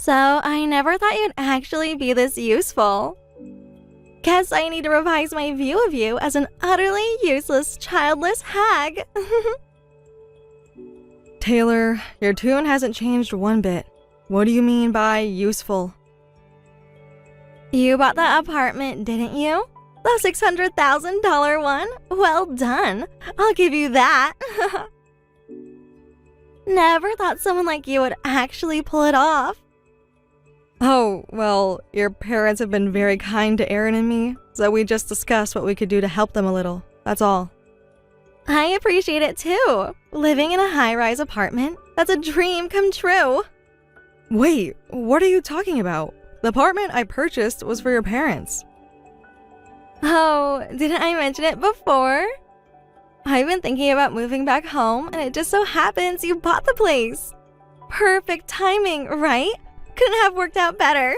So I never thought you'd actually be this useful. Guess I need to revise my view of you as an utterly useless, childless hag. Taylor, your tune hasn't changed one bit. What do you mean by useful? You bought that apartment, didn't you? The $600,000 one? Well done. I'll give you that. Never thought someone like you would actually pull it off. Oh, well, your parents have been very kind to Aaron and me, so we just discussed what we could do to help them a little. That's all. I appreciate it too. Living in a high-rise apartment, that's a dream come true. Wait, what are you talking about? The apartment I purchased was for your parents. Oh, didn't I mention it before? I've been thinking about moving back home, and it just so happens you bought the place. Perfect timing, right? Couldn't have worked out better.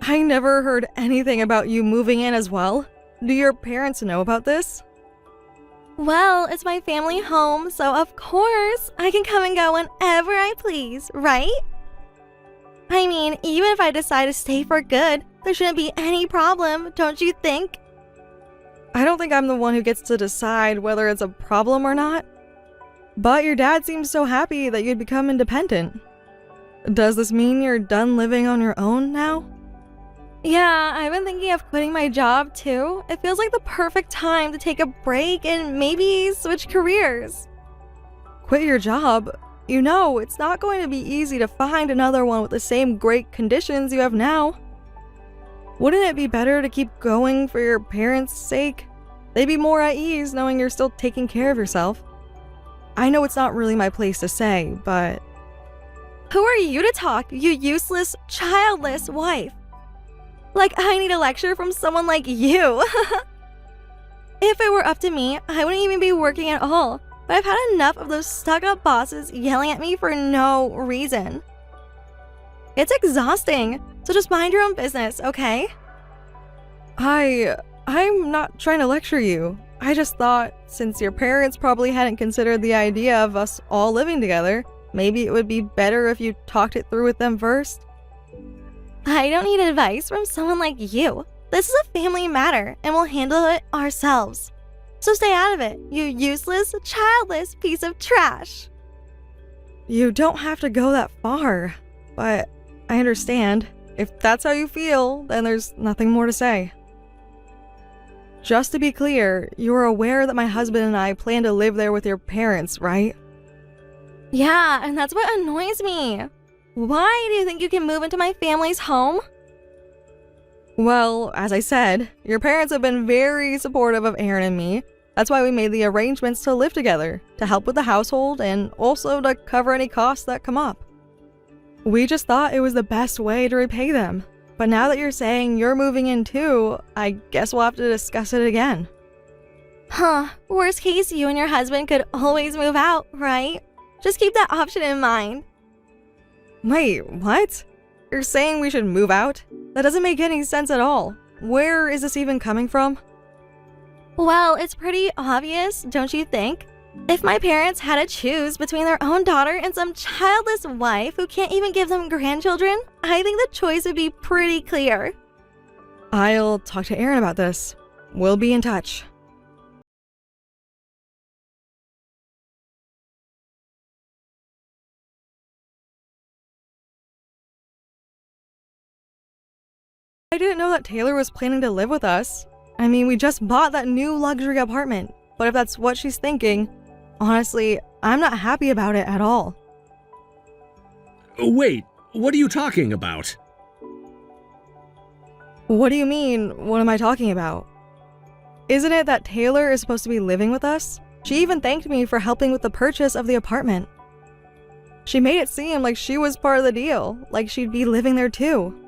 I never heard anything about you moving in as well. Do your parents know about this? Well, it's my family home, so of course I can come and go whenever I please, right? I mean, even if I decide to stay for good, there shouldn't be any problem, don't you think? I don't think I'm the one who gets to decide whether it's a problem or not. But your dad seems so happy that you'd become independent. Does this mean you're done living on your own now? Yeah, I've been thinking of quitting my job too. It feels like the perfect time to take a break and maybe switch careers. Quit your job? You know, it's not going to be easy to find another one with the same great conditions you have now. Wouldn't it be better to keep going for your parents' sake? They'd be more at ease knowing you're still taking care of yourself. I know it's not really my place to say, but... Who are you to talk, you useless, childless wife? Like I need a lecture from someone like you. If it were up to me, I wouldn't even be working at all. But I've had enough of those stuck-up bosses yelling at me for no reason. It's exhausting, so just mind your own business, okay? I'm not trying to lecture you. I just thought, since your parents probably hadn't considered the idea of us all living together, maybe it would be better if you talked it through with them first. I don't need advice from someone like you. This is a family matter, and we'll handle it ourselves. So stay out of it, you useless, childless piece of trash. You don't have to go that far, but I understand. If that's how you feel, then there's nothing more to say. Just to be clear, you're aware that my husband and I plan to live there with your parents, right? Yeah, and that's what annoys me. Why do you think you can move into my family's home? Well, as I said, your parents have been very supportive of Aaron and me. That's why we made the arrangements to live together, to help with the household and also to cover any costs that come up. We just thought it was the best way to repay them. But now that you're saying you're moving in too, I guess we'll have to discuss it again. Huh, worst case, you and your husband could always move out, right? Just keep that option in mind. Wait, what? You're saying we should move out? That doesn't make any sense at all. Where is this even coming from? Well, it's pretty obvious, don't you think? If my parents had to choose between their own daughter and some childless wife who can't even give them grandchildren, I think the choice would be pretty clear. I'll talk to Aaron about this. We'll be in touch. I didn't know that Taylor was planning to live with us. I mean, we just bought that new luxury apartment, but if that's what she's thinking, honestly, I'm not happy about it at all. Wait, what are you talking about? What do you mean, what am I talking about? Isn't it that Taylor is supposed to be living with us? She even thanked me for helping with the purchase of the apartment. She made it seem like she was part of the deal, like she'd be living there too.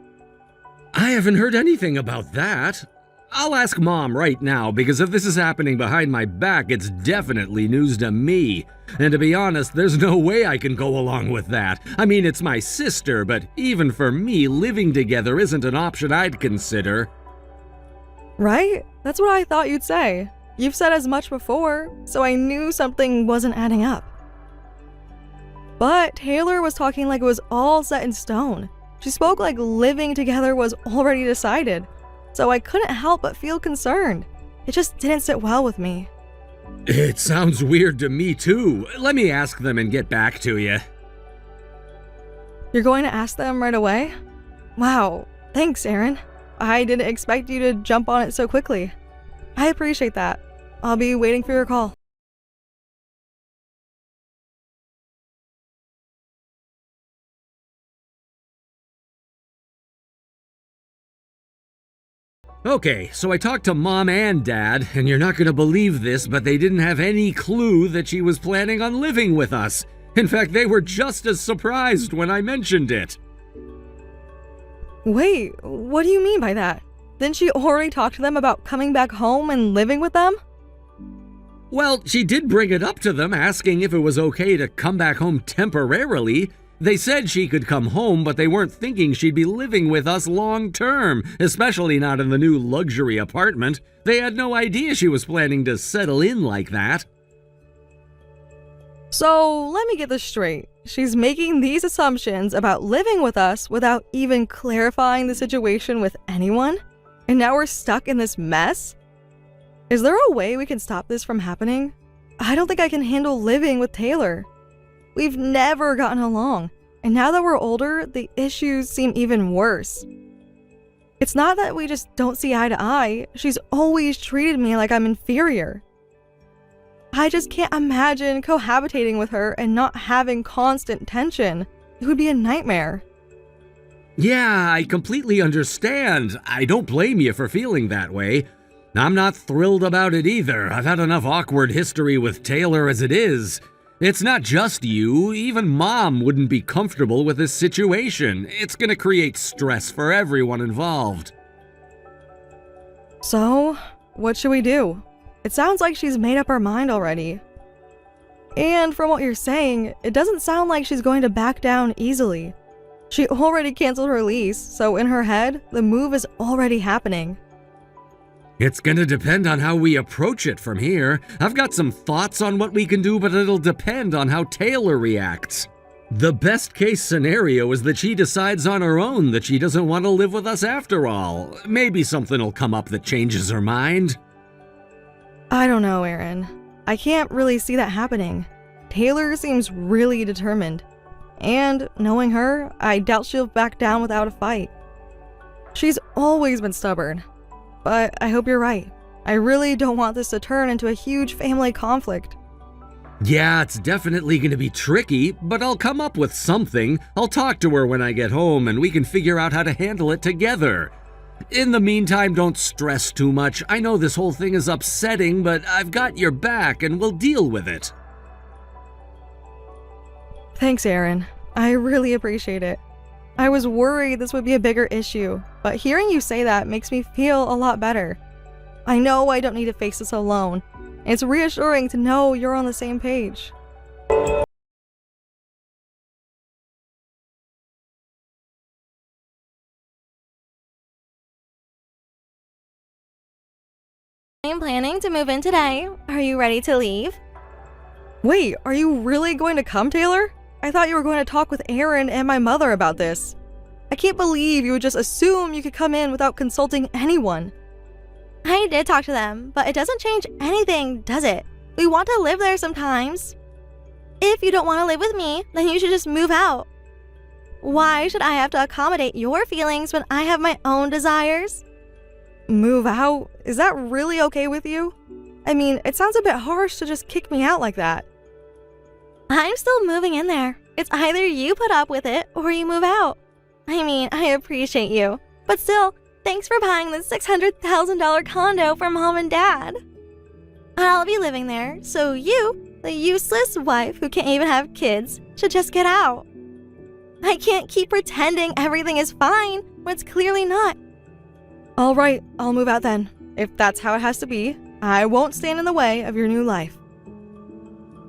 I haven't heard anything about that. I'll ask Mom right now, because if this is happening behind my back, it's definitely news to me. And to be honest, there's no way I can go along with that. I mean, it's my sister, but even for me, living together isn't an option I'd consider. Right? That's what I thought you'd say. You've said as much before, so I knew something wasn't adding up. But Taylor was talking like it was all set in stone. She spoke like living together was already decided. So I couldn't help but feel concerned. It just didn't sit well with me. It sounds weird to me too. Let me ask them and get back to you. You're going to ask them right away? Wow, thanks, Aaron. I didn't expect you to jump on it so quickly. I appreciate that. I'll be waiting for your call. Okay, so I talked to Mom and Dad, and you're not gonna believe this, but they didn't have any clue that she was planning on living with us. In fact, they were just as surprised when I mentioned it. Wait, what do you mean by that? Didn't she already talk to them about coming back home and living with them? Well, she did bring it up to them, asking if it was okay to come back home temporarily. They said she could come home, but they weren't thinking she'd be living with us long term, especially not in the new luxury apartment. They had no idea she was planning to settle in like that. So, let me get this straight. She's making these assumptions about living with us without even clarifying the situation with anyone? And now we're stuck in this mess? Is there a way we can stop this from happening? I don't think I can handle living with Taylor. We've never gotten along, and now that we're older, the issues seem even worse. It's not that we just don't see eye to eye, she's always treated me like I'm inferior. I just can't imagine cohabitating with her and not having constant tension. It would be a nightmare. Yeah, I completely understand. I don't blame you for feeling that way. I'm not thrilled about it either. I've had enough awkward history with Taylor as it is. It's not just you, even Mom wouldn't be comfortable with this situation. It's gonna create stress for everyone involved. So, what should we do? It sounds like she's made up her mind already. And from what you're saying, it doesn't sound like she's going to back down easily. She already canceled her lease, so in her head, the move is already happening. It's gonna depend on how we approach it from here. I've got some thoughts on what we can do, but it'll depend on how Taylor reacts. The best case scenario is that she decides on her own that she doesn't want to live with us after all. Maybe something will come up that changes her mind. I don't know, Aaron. I can't really see that happening. Taylor seems really determined. And, knowing her, I doubt she'll back down without a fight. She's always been stubborn. But I hope you're right. I really don't want this to turn into a huge family conflict. Yeah, it's definitely going to be tricky, but I'll come up with something. I'll talk to her when I get home and we can figure out how to handle it together. In the meantime, don't stress too much. I know this whole thing is upsetting, but I've got your back and we'll deal with it. Thanks, Aaron. I really appreciate it. I was worried this would be a bigger issue, but hearing you say that makes me feel a lot better. I know I don't need to face this alone. It's reassuring to know you're on the same page. I'm planning to move in today. Are you ready to leave? Wait, are you really going to come, Taylor? I thought you were going to talk with Aaron and my mother about this. I can't believe you would just assume you could come in without consulting anyone. I did talk to them, but it doesn't change anything, does it? We want to live there sometimes. If you don't want to live with me, then you should just move out. Why should I have to accommodate your feelings when I have my own desires? Move out? Is that really okay with you? I mean, it sounds a bit harsh to just kick me out like that. I'm still moving in there. It's either you put up with it or you move out. I mean, I appreciate you, but still, thanks for buying this $600,000 condo for Mom and Dad. I'll be living there, so you, the useless wife who can't even have kids, should just get out. I can't keep pretending everything is fine when it's clearly not. All right, I'll move out then. If that's how it has to be, I won't stand in the way of your new life.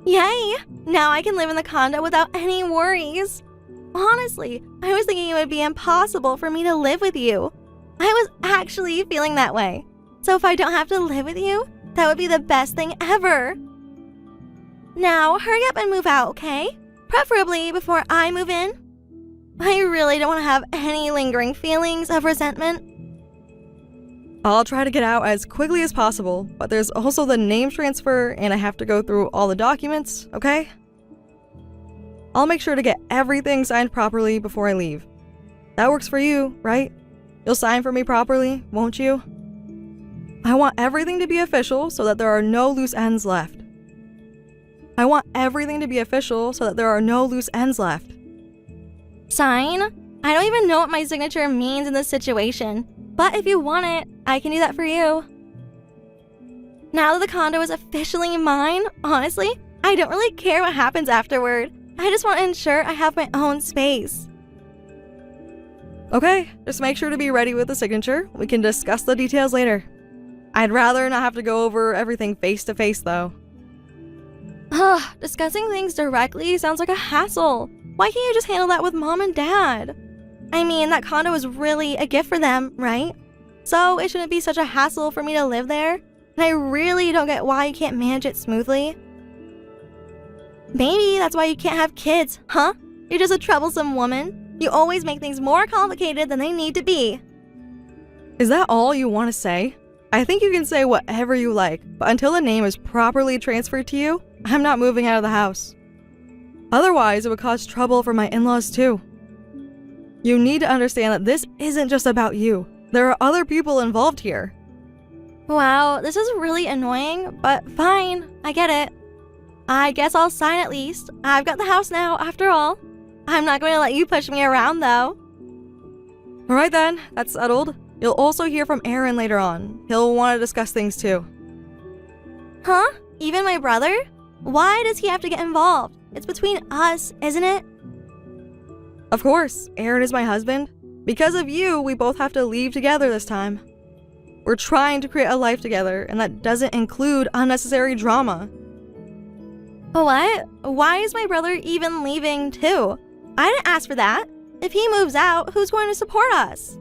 Yay! Now I can live in the condo without any worries. Honestly, I was thinking it would be impossible for me to live with you. I was actually feeling that way. So if I don't have to live with you, that would be the best thing ever. Now, hurry up and move out, okay? Preferably before I move in. I really don't want to have any lingering feelings of resentment. I'll try to get out as quickly as possible, but there's also the name transfer and I have to go through all the documents, okay? I'll make sure to get everything signed properly before I leave. That works for you, right? You'll sign for me properly, won't you? I want everything to be official so that there are no loose ends left. I want everything to be official so that there are no loose ends left. Sign? I don't even know what my signature means in this situation, but if you want it, I can do that for you. Now that the condo is officially mine, honestly, I don't really care what happens afterward. I just want to ensure I have my own space. Okay, just make sure to be ready with the signature. We can discuss the details later. I'd rather not have to go over everything face to face though. Ugh, discussing things directly sounds like a hassle. Why can't you just handle that with mom and dad? I mean, that condo is really a gift for them, right? So it shouldn't be such a hassle for me to live there. And I really don't get why you can't manage it smoothly. Maybe that's why you can't have kids, huh? You're just a troublesome woman. You always make things more complicated than they need to be. Is that all you want to say? I think you can say whatever you like, but until the name is properly transferred to you, I'm not moving out of the house. Otherwise, it would cause trouble for my in-laws too. You need to understand that this isn't just about you. There are other people involved here. Wow, this is really annoying, but fine, I get it. I guess I'll sign at least. I've got the house now, after all. I'm not going to let you push me around, though. Alright then, that's settled. You'll also hear from Aaron later on. He'll want to discuss things too. Huh? Even my brother? Why does he have to get involved? It's between us, isn't it? Of course, Aaron is my husband. Because of you, we both have to leave together this time. We're trying to create a life together, and that doesn't include unnecessary drama. What? Why is my brother even leaving too? I didn't ask for that. If he moves out, who's going to support us?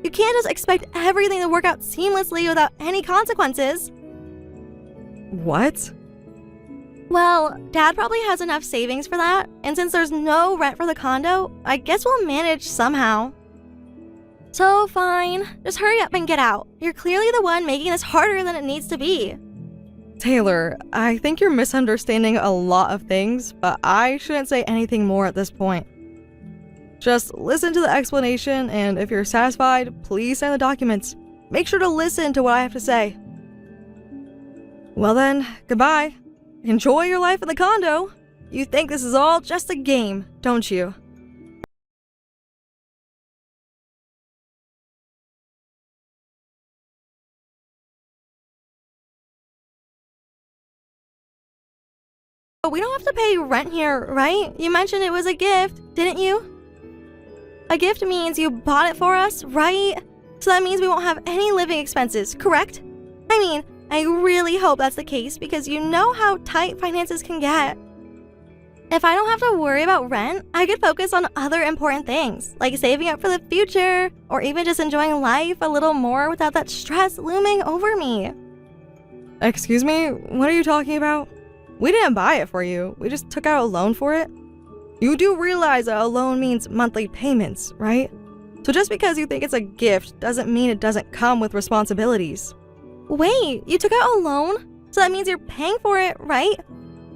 You can't just expect everything to work out seamlessly without any consequences. What? Well, Dad probably has enough savings for that, and since there's no rent for the condo, I guess we'll manage somehow. So fine, just hurry up and get out. You're clearly the one making this harder than it needs to be. Taylor, I think you're misunderstanding a lot of things, but I shouldn't say anything more at this point. Just listen to the explanation, and if you're satisfied, please sign the documents. Make sure to listen to what I have to say. Well then, goodbye. Enjoy your life in the condo. You think this is all just a game, don't you? We don't have to pay rent here, right? You mentioned it was a gift, didn't you? A gift means you bought it for us, right? So that means we won't have any living expenses, correct? I mean, I really hope that's the case because you know how tight finances can get. If I don't have to worry about rent, I could focus on other important things, like saving up for the future, or even just enjoying life a little more without that stress looming over me. Excuse me? What are you talking about? We didn't buy it for you. We just took out a loan for it. You do realize that a loan means monthly payments, right? So just because you think it's a gift doesn't mean it doesn't come with responsibilities. Wait, you took out a loan? So that means you're paying for it, right?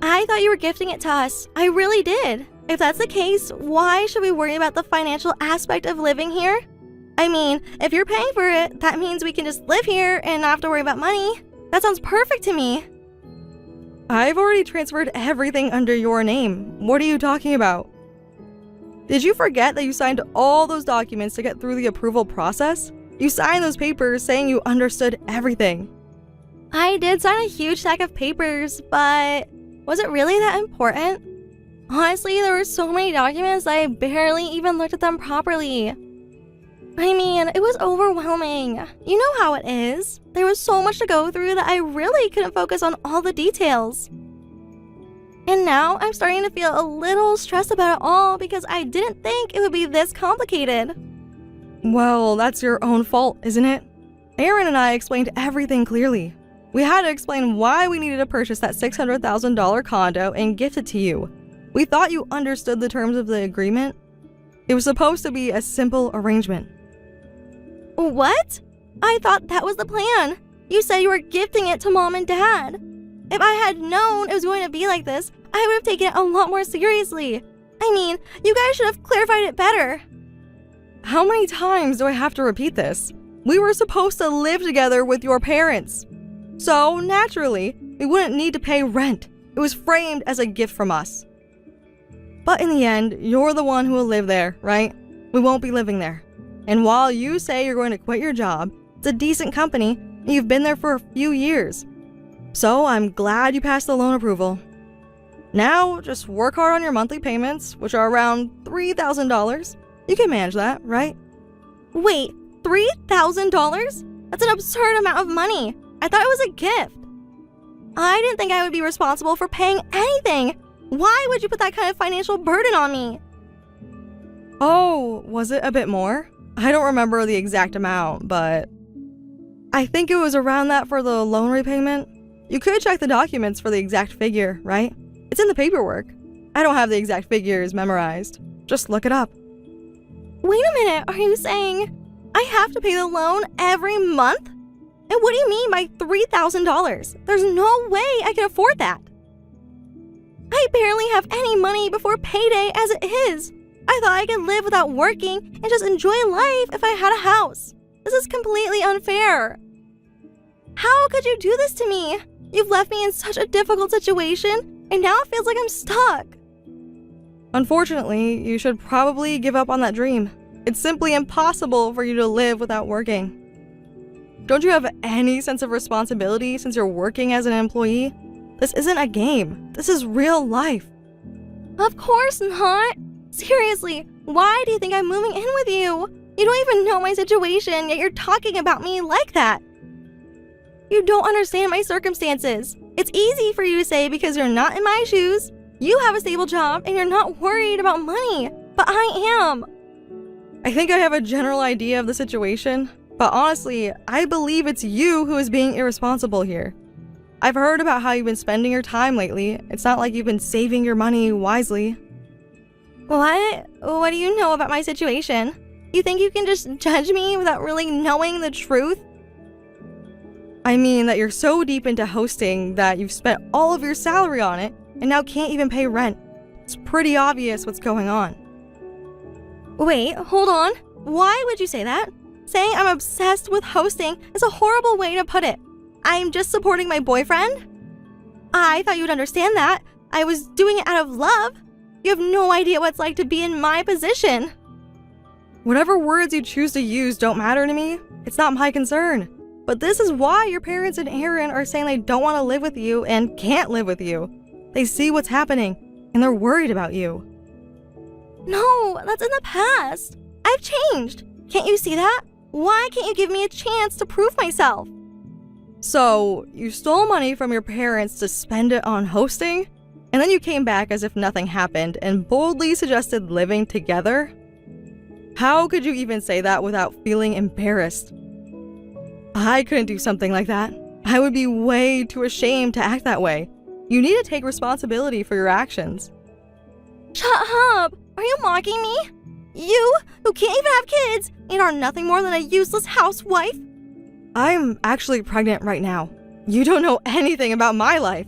I thought you were gifting it to us. I really did. If that's the case, why should we worry about the financial aspect of living here? I mean, if you're paying for it, that means we can just live here and not have to worry about money. That sounds perfect to me. I've already transferred everything under your name. What are you talking about? Did you forget that you signed all those documents to get through the approval process? You signed those papers saying you understood everything. I did sign a huge stack of papers, but was it really that important? Honestly, there were so many documents I barely even looked at them properly. I mean, it was overwhelming. You know how it is. There was so much to go through that I really couldn't focus on all the details. And now I'm starting to feel a little stressed about it all because I didn't think it would be this complicated. Well, that's your own fault, isn't it? Aaron and I explained everything clearly. We had to explain why we needed to purchase that $600,000 condo and gift it to you. We thought you understood the terms of the agreement. It was supposed to be a simple arrangement. What? I thought that was the plan. You said you were gifting it to Mom and Dad. If I had known it was going to be like this, I would have taken it a lot more seriously. I mean, you guys should have clarified it better. How many times do I have to repeat this? We were supposed to live together with your parents. So, naturally, we wouldn't need to pay rent. It was framed as a gift from us. But in the end, you're the one who will live there, right? We won't be living there. And while you say you're going to quit your job, it's a decent company, and you've been there for a few years. So I'm glad you passed the loan approval. Now, just work hard on your monthly payments, which are around $3,000. You can manage that, right? Wait, $3,000? That's an absurd amount of money. I thought it was a gift. I didn't think I would be responsible for paying anything. Why would you put that kind of financial burden on me? Oh, was it a bit more? I don't remember the exact amount, but I think it was around that for the loan repayment. You could check the documents for the exact figure, right? It's in the paperwork. I don't have the exact figures memorized. Just look it up. Wait a minute, are you saying I have to pay the loan every month? And what do you mean by $3,000? There's no way I can afford that. I barely have any money before payday as it is. I thought I could live without working and just enjoy life if I had a house. This is completely unfair. How could you do this to me? You've left me in such a difficult situation, and now it feels like I'm stuck. Unfortunately, you should probably give up on that dream. It's simply impossible for you to live without working. Don't you have any sense of responsibility since you're working as an employee? This isn't a game. This is real life. Of course not. Seriously, why do you think I'm moving in with you? You don't even know my situation, yet you're talking about me like that. You don't understand my circumstances. It's easy for you to say because you're not in my shoes. You have a stable job and you're not worried about money, but I am. I think I have a general idea of the situation, but honestly, I believe it's you who is being irresponsible here. I've heard about how you've been spending your time lately. It's not like you've been saving your money wisely. What? What do you know about my situation? You think you can just judge me without really knowing the truth? I mean that you're so deep into hosting that you've spent all of your salary on it and now can't even pay rent. It's pretty obvious what's going on. Wait, hold on. Why would you say that? Saying I'm obsessed with hosting is a horrible way to put it. I'm just supporting my boyfriend? I thought you'd understand that. I was doing it out of love. You have no idea what it's like to be in my position. Whatever words you choose to use don't matter to me. It's not my concern. But this is why your parents and Aaron are saying they don't want to live with you and can't live with you. They see what's happening, and they're worried about you. No, that's in the past. I've changed. Can't you see that? Why can't you give me a chance to prove myself? So, you stole money from your parents to spend it on hosting? And then you came back as if nothing happened and boldly suggested living together? How could you even say that without feeling embarrassed? I couldn't do something like that. I would be way too ashamed to act that way. You need to take responsibility for your actions. Shut up! Are you mocking me? You, who can't even have kids and are nothing more than a useless housewife? I'm actually pregnant right now. You don't know anything about my life.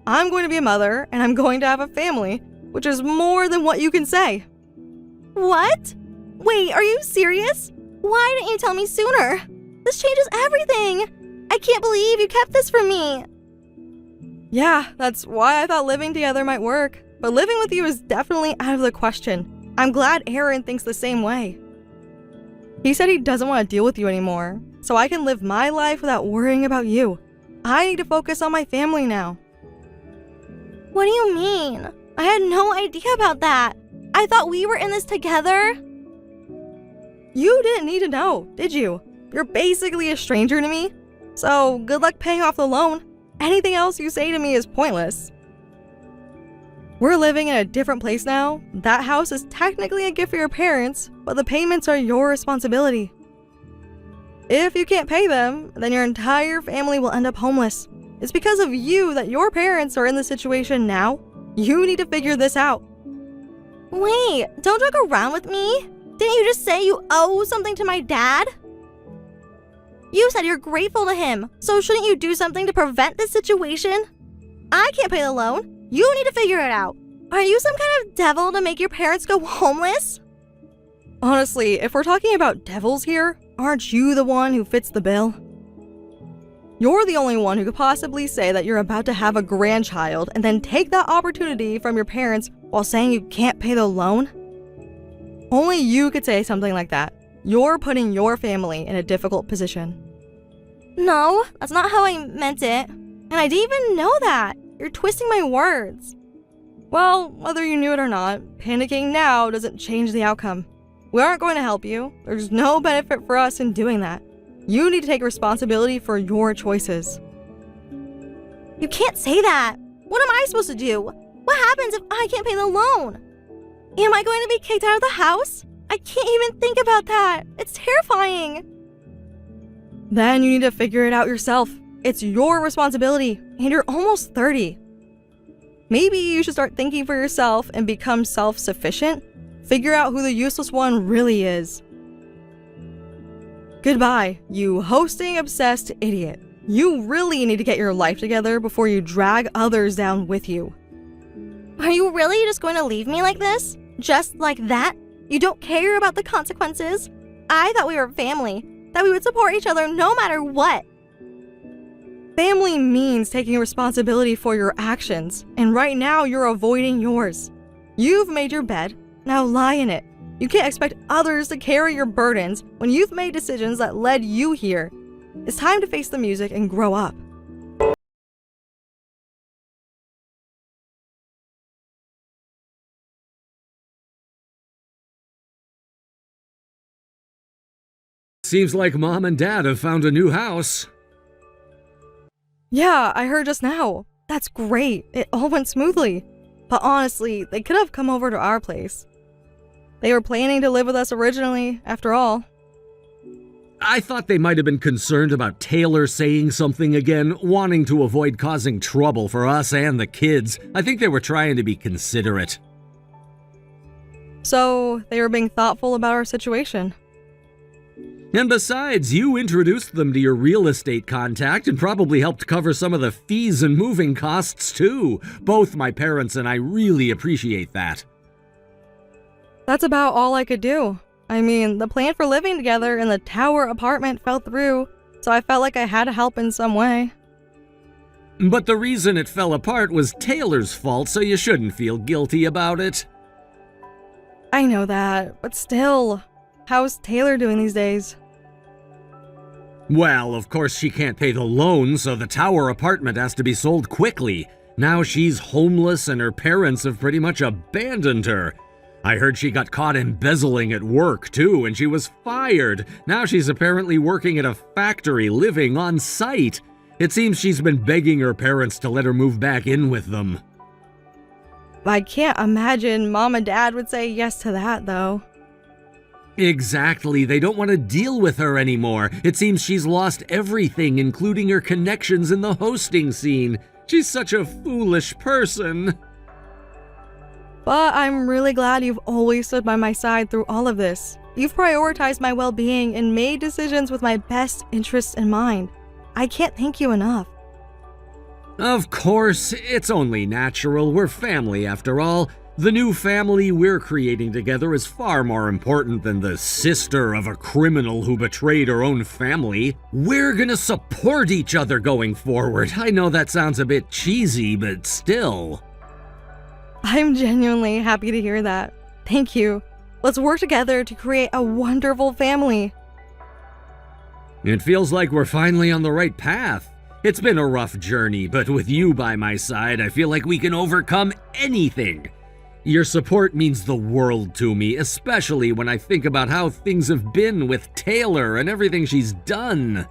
I'm going to be a mother, and I'm going to have a family, which is more than what you can say. What? Wait, are you serious? Why didn't you tell me sooner? This changes everything. I can't believe you kept this from me. Yeah, that's why I thought living together might work. But living with you is definitely out of the question. I'm glad Aaron thinks the same way. He said he doesn't want to deal with you anymore, so I can live my life without worrying about you. I need to focus on my family now. What do you mean? I had no idea about that. I thought we were in this together. You didn't need to know, did you? You're basically a stranger to me. So good luck paying off the loan. Anything else you say to me is pointless. We're living in a different place now. That house is technically a gift for your parents, but the payments are your responsibility. If you can't pay them, then your entire family will end up homeless. It's because of you that your parents are in this situation now. You need to figure this out. Wait, don't joke around with me. Didn't you just say you owe something to my dad? You said you're grateful to him, so shouldn't you do something to prevent this situation? I can't pay the loan. You need to figure it out. Are you some kind of devil to make your parents go homeless? Honestly, if we're talking about devils here, aren't you the one who fits the bill? You're the only one who could possibly say that you're about to have a grandchild and then take that opportunity from your parents while saying you can't pay the loan? Only you could say something like that. You're putting your family in a difficult position. No, that's not how I meant it. And I didn't even know that. You're twisting my words. Well, whether you knew it or not, panicking now doesn't change the outcome. We aren't going to help you. There's no benefit for us in doing that. You need to take responsibility for your choices. You can't say that. What am I supposed to do? What happens if I can't pay the loan? Am I going to be kicked out of the house? I can't even think about that. It's terrifying. Then you need to figure it out yourself. It's your responsibility, and you're almost 30. Maybe you should start thinking for yourself and become self-sufficient. Figure out who the useless one really is. Goodbye, you hosting-obsessed idiot. You really need to get your life together before you drag others down with you. Are you really just going to leave me like this? Just like that? You don't care about the consequences? I thought we were family, that we would support each other no matter what. Family means taking responsibility for your actions, and right now you're avoiding yours. You've made your bed, now lie in it. You can't expect others to carry your burdens when you've made decisions that led you here. It's time to face the music and grow up. Seems like Mom and Dad have found a new house. Yeah, I heard just now. That's great. It all went smoothly. But honestly, they could have come over to our place. They were planning to live with us originally, after all. I thought they might have been concerned about Taylor saying something again, wanting to avoid causing trouble for us and the kids. I think they were trying to be considerate. So, they were being thoughtful about our situation. And besides, you introduced them to your real estate contact and probably helped cover some of the fees and moving costs too. Both my parents and I really appreciate that. That's about all I could do. I mean, the plan for living together in the tower apartment fell through, so I felt like I had to help in some way. But the reason it fell apart was Taylor's fault, so you shouldn't feel guilty about it. I know that, but still, how's Taylor doing these days? Well, of course she can't pay the loan, so the tower apartment has to be sold quickly. Now she's homeless and her parents have pretty much abandoned her. I heard she got caught embezzling at work too, and she was fired. Now she's apparently working at a factory, living on site. It seems she's been begging her parents to let her move back in with them. I can't imagine Mom and Dad would say yes to that, though. Exactly, they don't want to deal with her anymore. It seems she's lost everything, including her connections in the hosting scene. She's such a foolish person. But I'm really glad you've always stood by my side through all of this. You've prioritized my well-being and made decisions with my best interests in mind. I can't thank you enough. Of course, it's only natural. We're family after all. The new family we're creating together is far more important than the sister of a criminal who betrayed her own family. We're gonna support each other going forward. I know that sounds a bit cheesy, but still. I'm genuinely happy to hear that. Thank you. Let's work together to create a wonderful family. It feels like we're finally on the right path. It's been a rough journey, but with you by my side, I feel like we can overcome anything. Your support means the world to me, especially when I think about how things have been with Taylor and everything she's done.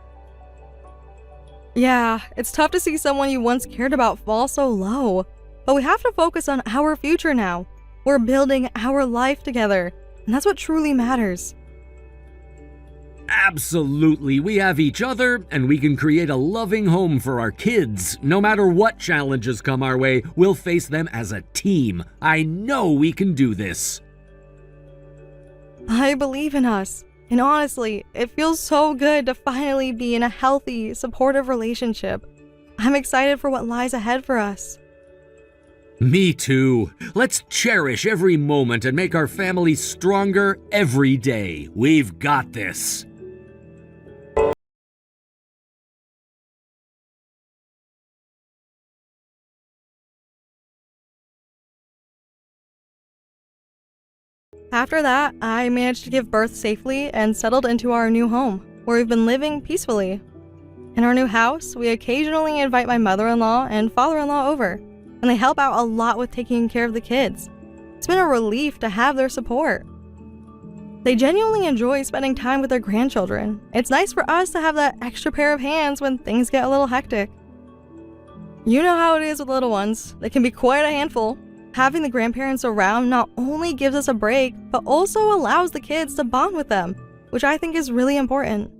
Yeah, it's tough to see someone you once cared about fall so low. But we have to focus on our future now. We're building our life together, and that's what truly matters. Absolutely, we have each other, and we can create a loving home for our kids. No matter what challenges come our way, we'll face them as a team. I know we can do this. I believe in us. And honestly, it feels so good to finally be in a healthy, supportive relationship. I'm excited for what lies ahead for us. Me too. Let's cherish every moment and make our family stronger every day. We've got this. After that, I managed to give birth safely and settled into our new home, where we've been living peacefully. In our new house, we occasionally invite my mother-in-law and father-in-law over, and they help out a lot with taking care of the kids. It's been a relief to have their support. They genuinely enjoy spending time with their grandchildren. It's nice for us to have that extra pair of hands when things get a little hectic. You know how it is with little ones. They can be quite a handful. Having the grandparents around not only gives us a break, but also allows the kids to bond with them, which I think is really important.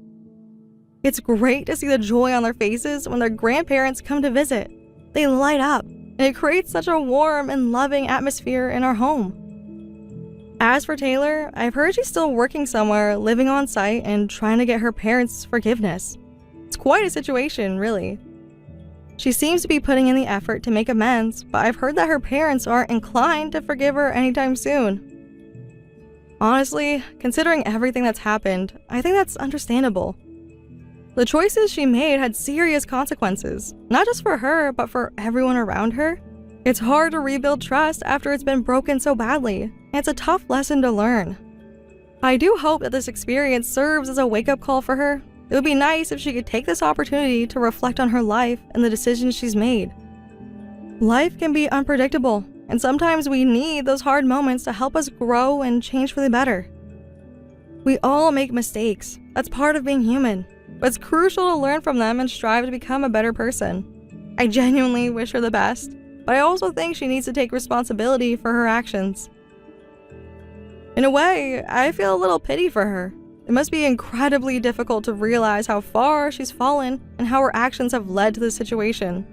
It's great to see the joy on their faces when their grandparents come to visit. They light up, and it creates such a warm and loving atmosphere in our home. As for Taylor, I've heard she's still working somewhere, living on site, and trying to get her parents' forgiveness. It's quite a situation, really. She seems to be putting in the effort to make amends, but I've heard that her parents aren't inclined to forgive her anytime soon. Honestly, considering everything that's happened, I think that's understandable. The choices she made had serious consequences, not just for her, but for everyone around her. It's hard to rebuild trust after it's been broken so badly, and it's a tough lesson to learn. I do hope that this experience serves as a wake-up call for her. It would be nice if she could take this opportunity to reflect on her life and the decisions she's made. Life can be unpredictable, and sometimes we need those hard moments to help us grow and change for the better. We all make mistakes. That's part of being human. But it's crucial to learn from them and strive to become a better person. I genuinely wish her the best, but I also think she needs to take responsibility for her actions. In a way, I feel a little pity for her. It must be incredibly difficult to realize how far she's fallen and how her actions have led to this situation.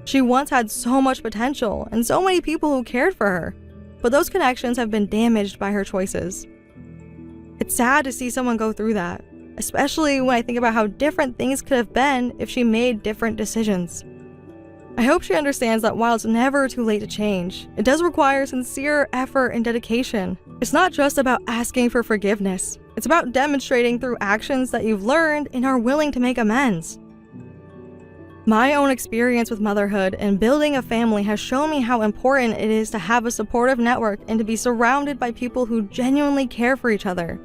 She once had so much potential and so many people who cared for her, but those connections have been damaged by her choices. It's sad to see someone go through that, especially when I think about how different things could have been if she made different decisions. I hope she understands that while it's never too late to change, it does require sincere effort and dedication. It's not just about asking for forgiveness. It's about demonstrating through actions that you've learned and are willing to make amends. My own experience with motherhood and building a family has shown me how important it is to have a supportive network and to be surrounded by people who genuinely care for each other.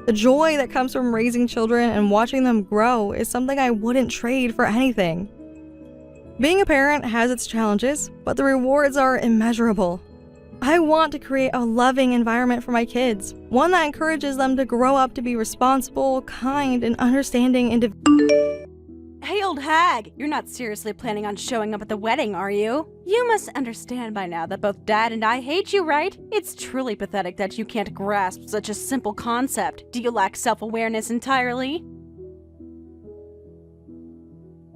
The joy that comes from raising children and watching them grow is something I wouldn't trade for anything. Being a parent has its challenges, but the rewards are immeasurable. I want to create a loving environment for my kids, one that encourages them to grow up to be responsible, kind, and understanding individuals. Hey, old hag! You're not seriously planning on showing up at the wedding, are you? You must understand by now that both Dad and I hate you, right? It's truly pathetic that you can't grasp such a simple concept. Do you lack self-awareness entirely?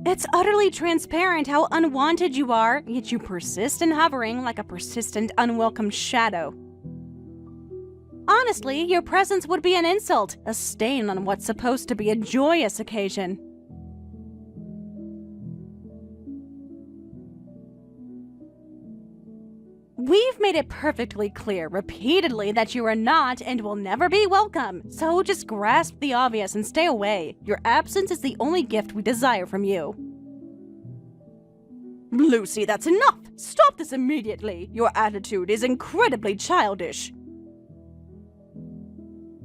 It's utterly transparent how unwanted you are, yet you persist in hovering like a persistent, unwelcome shadow. Honestly, your presence would be an insult, a stain on what's supposed to be a joyous occasion. We've made it perfectly clear repeatedly that you are not and will never be welcome, so just grasp the obvious and stay away. Your absence is the only gift we desire from you. Lucy, that's enough! Stop this immediately! Your attitude is incredibly childish.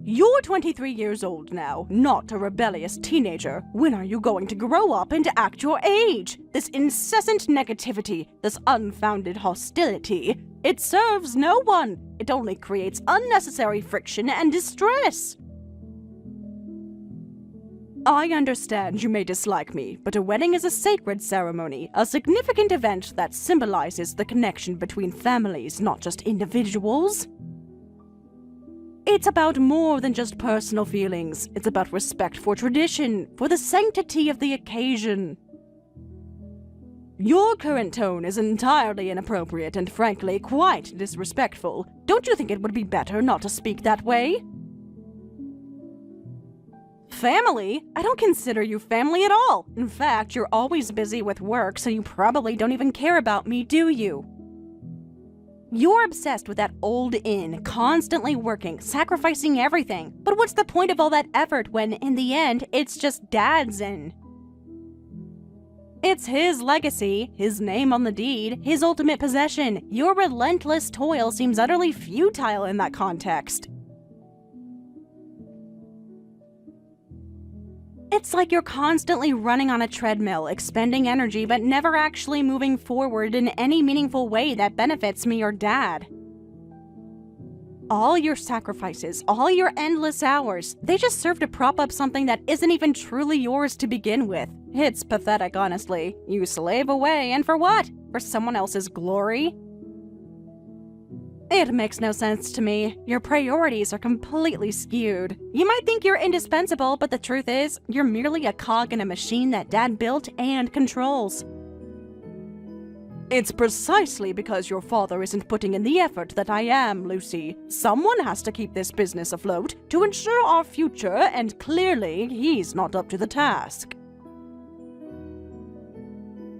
You're 23 years old now, not a rebellious teenager. When are you going to grow up and act your age? This incessant negativity, this unfounded hostility, it serves no one. It only creates unnecessary friction and distress. I understand you may dislike me, but a wedding is a sacred ceremony, a significant event that symbolizes the connection between families, not just individuals. It's about more than just personal feelings. It's about respect for tradition, for the sanctity of the occasion. Your current tone is entirely inappropriate and frankly quite disrespectful. Don't you think it would be better not to speak that way? Family? I don't consider you family at all. In fact, you're always busy with work, so you probably don't even care about me, do you? You're obsessed with that old inn, constantly working, sacrificing everything. But what's the point of all that effort when, in the end, it's just Dad's inn? It's his legacy, his name on the deed, his ultimate possession. Your relentless toil seems utterly futile in that context. It's like you're constantly running on a treadmill, expending energy, but never actually moving forward in any meaningful way that benefits me or Dad. All your sacrifices, all your endless hours, they just serve to prop up something that isn't even truly yours to begin with. It's pathetic, honestly. You slave away, and for what? For someone else's glory? It makes no sense to me. Your priorities are completely skewed. You might think you're indispensable, but the truth is, you're merely a cog in a machine that Dad built and controls. It's precisely because your father isn't putting in the effort that I am, Lucy. Someone has to keep this business afloat to ensure our future, and clearly he's not up to the task.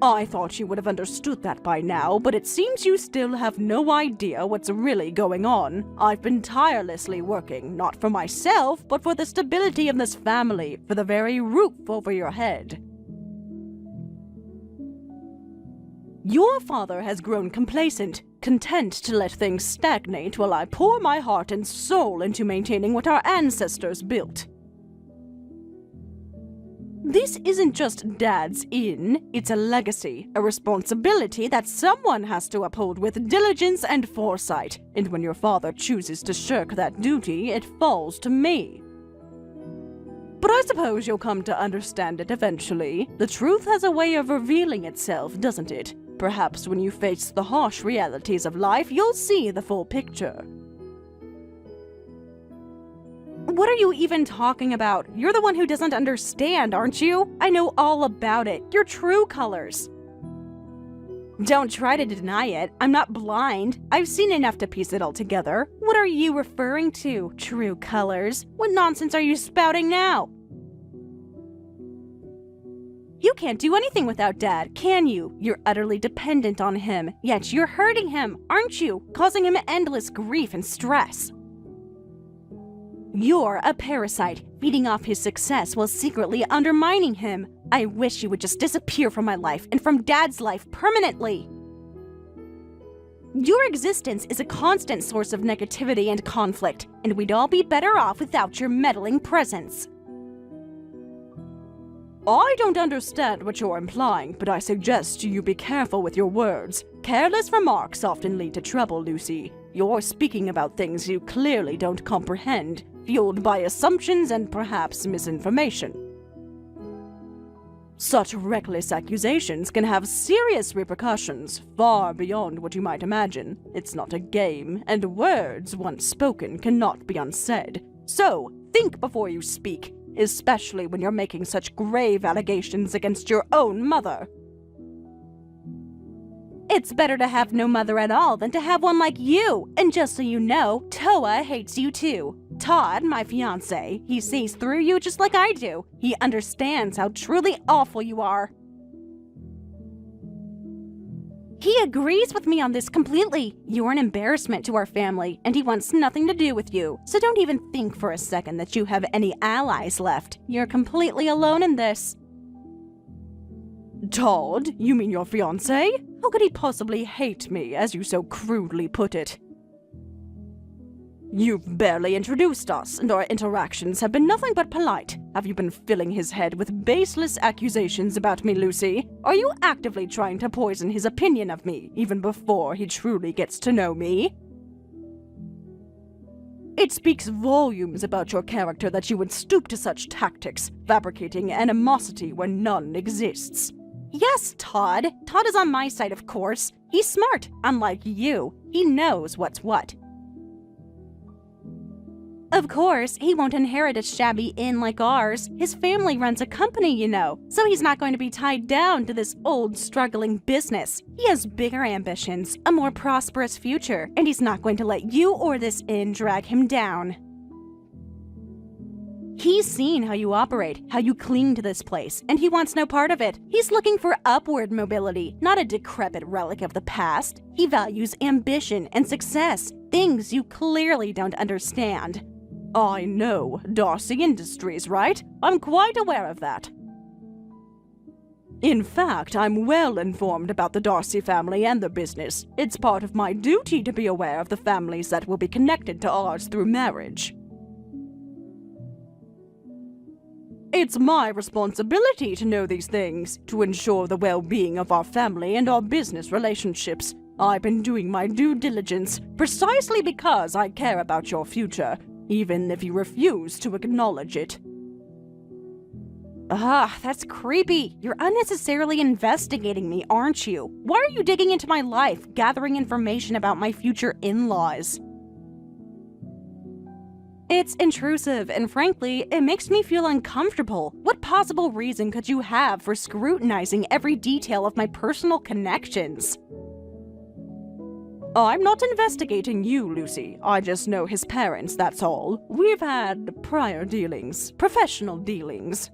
I thought you would have understood that by now, but it seems you still have no idea what's really going on. I've been tirelessly working, not for myself, but for the stability of this family, for the very roof over your head. Your father has grown complacent, content to let things stagnate while I pour my heart and soul into maintaining what our ancestors built. This isn't just Dad's inn, it's a legacy, a responsibility that someone has to uphold with diligence and foresight, and when your father chooses to shirk that duty, it falls to me. But I suppose you'll come to understand it eventually. The truth has a way of revealing itself, doesn't it? Perhaps when you face the harsh realities of life, you'll see the full picture. What are you even talking about? You're the one who doesn't understand, aren't you? I know all about it. Your true colors. Don't try to deny it. I'm not blind. I've seen enough to piece it all together. What are you referring to? True colors? What nonsense are you spouting now? You can't do anything without Dad, can you? You're utterly dependent on him, yet you're hurting him, aren't you? Causing him endless grief and stress. You're a parasite, feeding off his success while secretly undermining him. I wish you would just disappear from my life and from Dad's life permanently. Your existence is a constant source of negativity and conflict, and we'd all be better off without your meddling presence. I don't understand what you're implying, but I suggest you be careful with your words. Careless remarks often lead to trouble, Lucy. You're speaking about things you clearly don't comprehend, fueled by assumptions and perhaps misinformation. Such reckless accusations can have serious repercussions, far beyond what you might imagine. It's not a game, and words once spoken cannot be unsaid. So, think before you speak, especially when you're making such grave allegations against your own mother. It's better to have no mother at all than to have one like you. And just so you know, Toa hates you too. Todd, my fiancé, he sees through you just like I do. He understands how truly awful you are. He agrees with me on this completely. You're an embarrassment to our family, and he wants nothing to do with you. So don't even think for a second that you have any allies left. You're completely alone in this. Todd? You mean your fiancé? How could he possibly hate me, as you so crudely put it? You've barely introduced us, and our interactions have been nothing but polite. Have you been filling his head with baseless accusations about me, Lucy? Are you actively trying to poison his opinion of me, even before he truly gets to know me? It speaks volumes about your character that you would stoop to such tactics, fabricating animosity when none exists. Yes, Todd. Todd is on my side, of course. He's smart, unlike you. He knows what's what. Of course, he won't inherit a shabby inn like ours. His family runs a company, you know, so he's not going to be tied down to this old, struggling business. He has bigger ambitions, a more prosperous future, and he's not going to let you or this inn drag him down. He's seen how you operate, how you cling to this place, and he wants no part of it. He's looking for upward mobility, not a decrepit relic of the past. He values ambition and success, things you clearly don't understand. I know, Darcy Industries, right? I'm quite aware of that. In fact, I'm well informed about the Darcy family and the business. It's part of my duty to be aware of the families that will be connected to ours through marriage. It's my responsibility to know these things, to ensure the well-being of our family and our business relationships. I've been doing my due diligence precisely because I care about your future, even if you refuse to acknowledge it. That's creepy. You're unnecessarily investigating me, aren't you? Why are you digging into my life, gathering information about my future in-laws? It's intrusive, and frankly, it makes me feel uncomfortable. What possible reason could you have for scrutinizing every detail of my personal connections? I'm not investigating you, Lucy. I just know his parents, that's all. We've had prior dealings, professional dealings.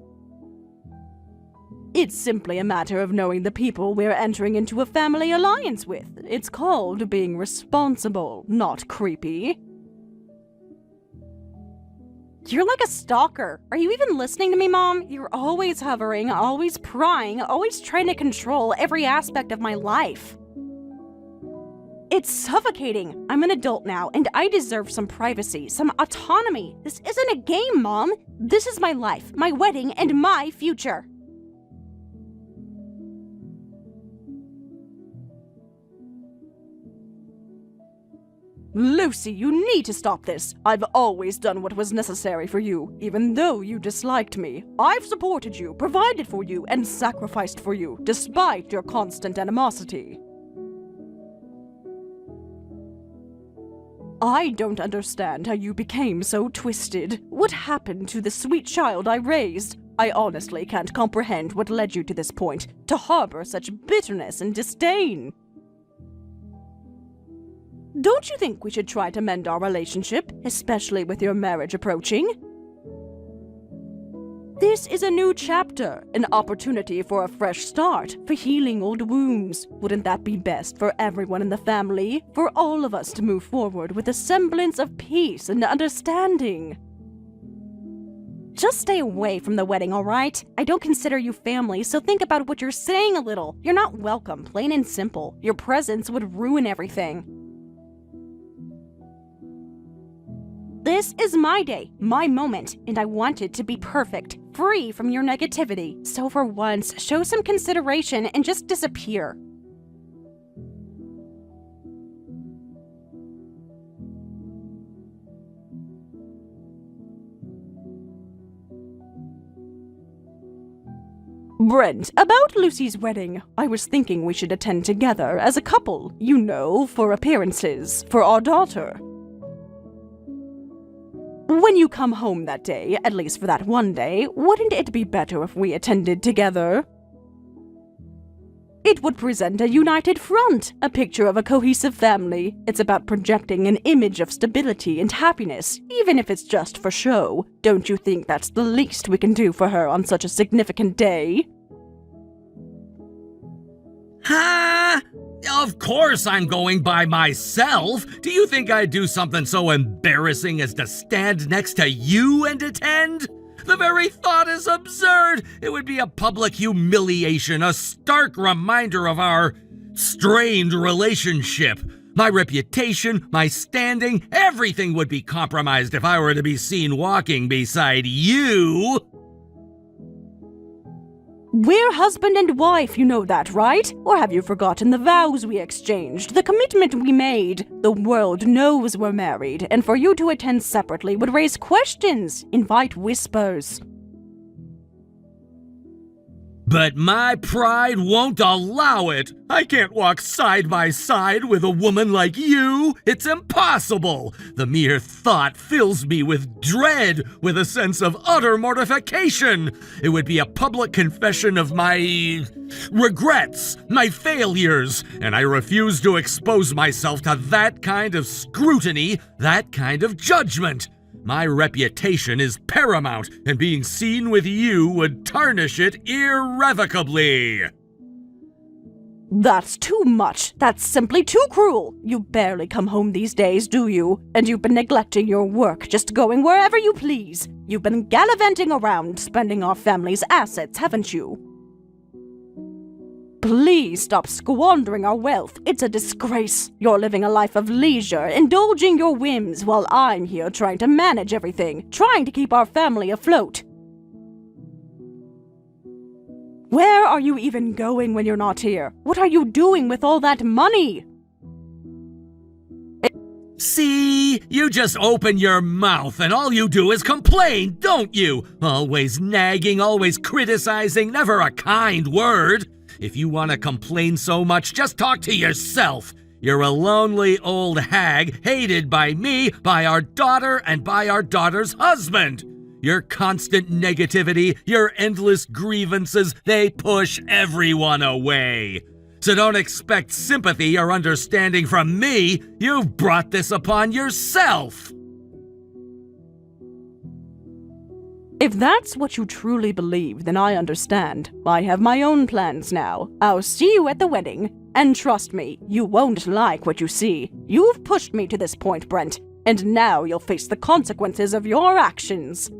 It's simply a matter of knowing the people we're entering into a family alliance with. It's called being responsible, not creepy. You're like a stalker. Are you even listening to me, Mom? You're always hovering, always prying, always trying to control every aspect of my life. It's suffocating. I'm an adult now, and I deserve some privacy, some autonomy. This isn't a game, Mom. This is my life, my wedding, and my future. Lucy, you need to stop this. I've always done what was necessary for you, even though you disliked me. I've supported you, provided for you, and sacrificed for you, despite your constant animosity. I don't understand how you became so twisted. What happened to the sweet child I raised? I honestly can't comprehend what led you to this point, to harbor such bitterness and disdain. Don't you think we should try to mend our relationship, especially with your marriage approaching? This is a new chapter, an opportunity for a fresh start, for healing old wounds. Wouldn't that be best for everyone in the family, for all of us to move forward with a semblance of peace and understanding? Just stay away from the wedding, all right? I don't consider you family, so think about what you're saying a little. You're not welcome, plain and simple. Your presence would ruin everything. This is my day, my moment, and I want it to be perfect, free from your negativity. So for once, show some consideration and just disappear. Brent, about Lucy's wedding, I was thinking we should attend together as a couple, you know, for appearances, for our daughter. When you come home that day, at least for that one day, wouldn't it be better if we attended together? It would present a united front, a picture of a cohesive family. It's about projecting an image of stability and happiness, even if it's just for show. Don't you think that's the least we can do for her on such a significant day? Ha! Of course I'm going by myself. Do you think I'd do something so embarrassing as to stand next to you and attend? The very thought is absurd. It would be a public humiliation, a stark reminder of our strained relationship. My reputation, my standing, everything would be compromised if I were to be seen walking beside you. We're husband and wife, you know that, right? Or have you forgotten the vows we exchanged, the commitment we made? The world knows we're married, and for you to attend separately would raise questions, invite whispers. But my pride won't allow it. I can't walk side by side with a woman like you. It's impossible. The mere thought fills me with dread, with a sense of utter mortification. It would be a public confession of my regrets, my failures, and I refuse to expose myself to that kind of scrutiny, that kind of judgment. My reputation is paramount, and being seen with you would tarnish it irrevocably. That's too much. That's simply too cruel. You barely come home these days, do you? And you've been neglecting your work, just going wherever you please. You've been gallivanting around, spending our family's assets, haven't you? Please stop squandering our wealth. It's a disgrace. You're living a life of leisure, indulging your whims, while I'm here trying to manage everything, trying to keep our family afloat. Where are you even going when you're not here? What are you doing with all that money? See, you just open your mouth and all you do is complain, don't you? Always nagging, always criticizing, never a kind word. If you want to complain so much, just talk to yourself. You're a lonely old hag, hated by me, by our daughter, and by our daughter's husband. Your constant negativity, your endless grievances, they push everyone away. So don't expect sympathy or understanding from me. You've brought this upon yourself. If that's what you truly believe, then I understand. I have my own plans now. I'll see you at the wedding. And trust me, you won't like what you see. You've pushed me to this point, Brent, and now you'll face the consequences of your actions.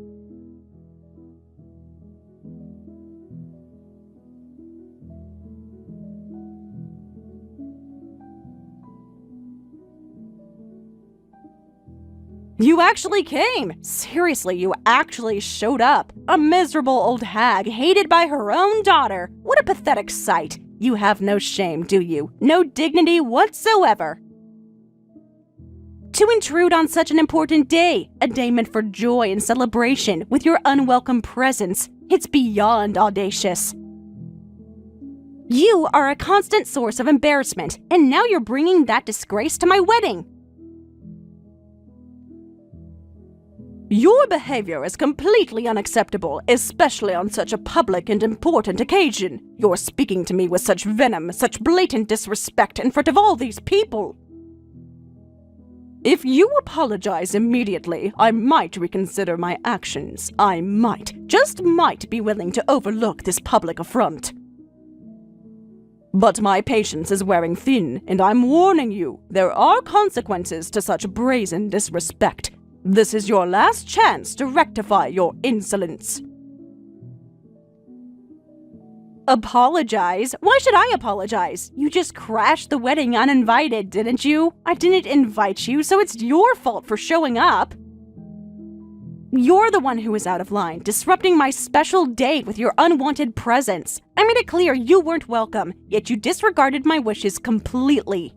You actually came! Seriously, you actually showed up. A miserable old hag hated by her own daughter. What a pathetic sight. You have no shame, do you? No dignity whatsoever. To intrude on such an important day, a day meant for joy and celebration, with your unwelcome presence, it's beyond audacious. You are a constant source of embarrassment, and now you're bringing that disgrace to my wedding. Your behavior is completely unacceptable, especially on such a public and important occasion. You're speaking to me with such venom, such blatant disrespect in front of all these people. If you apologize immediately, I might reconsider my actions. I might, just might be willing to overlook this public affront. But my patience is wearing thin, and I'm warning you, there are consequences to such brazen disrespect. This is your last chance to rectify your insolence. Apologize? Why should I apologize? You just crashed the wedding uninvited, didn't you? I didn't invite you, so it's your fault for showing up. You're the one who is out of line, disrupting my special day with your unwanted presence. I made it clear you weren't welcome, yet you disregarded my wishes completely.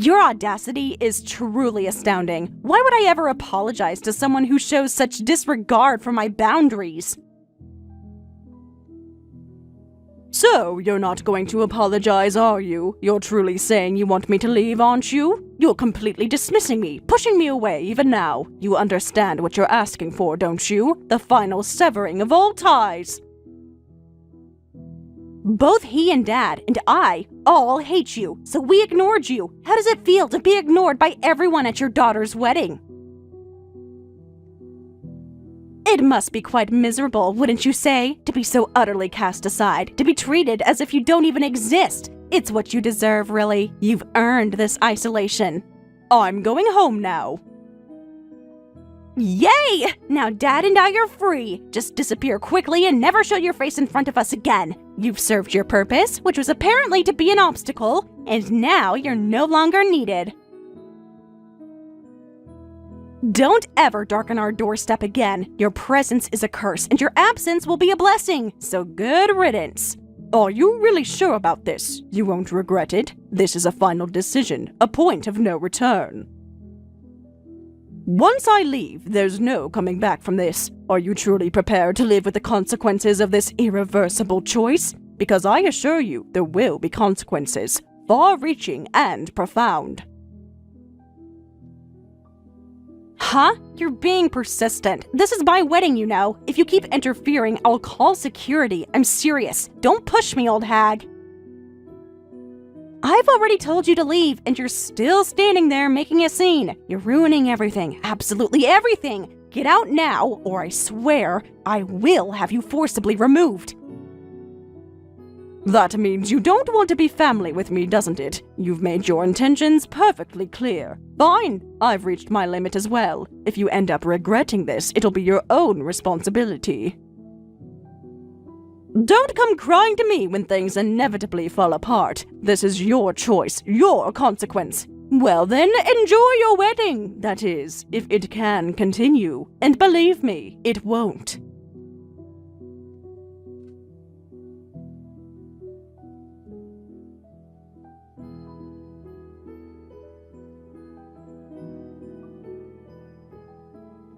Your audacity is truly astounding. Why would I ever apologize to someone who shows such disregard for my boundaries? So, you're not going to apologize, are you? You're truly saying you want me to leave, aren't you? You're completely dismissing me, pushing me away even now. You understand what you're asking for, don't you? The final severing of all ties. Both he and Dad and I all hate you, so we ignored you. How does it feel to be ignored by everyone at your daughter's wedding? It must be quite miserable, wouldn't you say? To be so utterly cast aside, to be treated as if you don't even exist. It's what you deserve, really. You've earned this isolation. I'm going home now. Yay! Now Dad and I are free. Just disappear quickly and never show your face in front of us again. You've served your purpose, which was apparently to be an obstacle, and now you're no longer needed. Don't ever darken our doorstep again. Your presence is a curse, and your absence will be a blessing, so good riddance. Are you really sure about this? You won't regret it. This is a final decision, a point of no return. Once I leave, there's no coming back from this. Are you truly prepared to live with the consequences of this irreversible choice? Because I assure you, there will be consequences, far-reaching and profound. Huh? You're being persistent. This is my wedding, you know. If you keep interfering, I'll call security. I'm serious. Don't push me, old hag. I've already told you to leave, and you're still standing there making a scene. You're ruining everything. Absolutely everything. Get out now, or I swear I will have you forcibly removed. That means you don't want to be family with me, doesn't it? You've made your intentions perfectly clear. Fine, I've reached my limit as well. If you end up regretting this, it'll be your own responsibility. Don't come crying to me when things inevitably fall apart. This is your choice, your consequence. Well then, enjoy your wedding. That is, if it can continue. And believe me, it won't.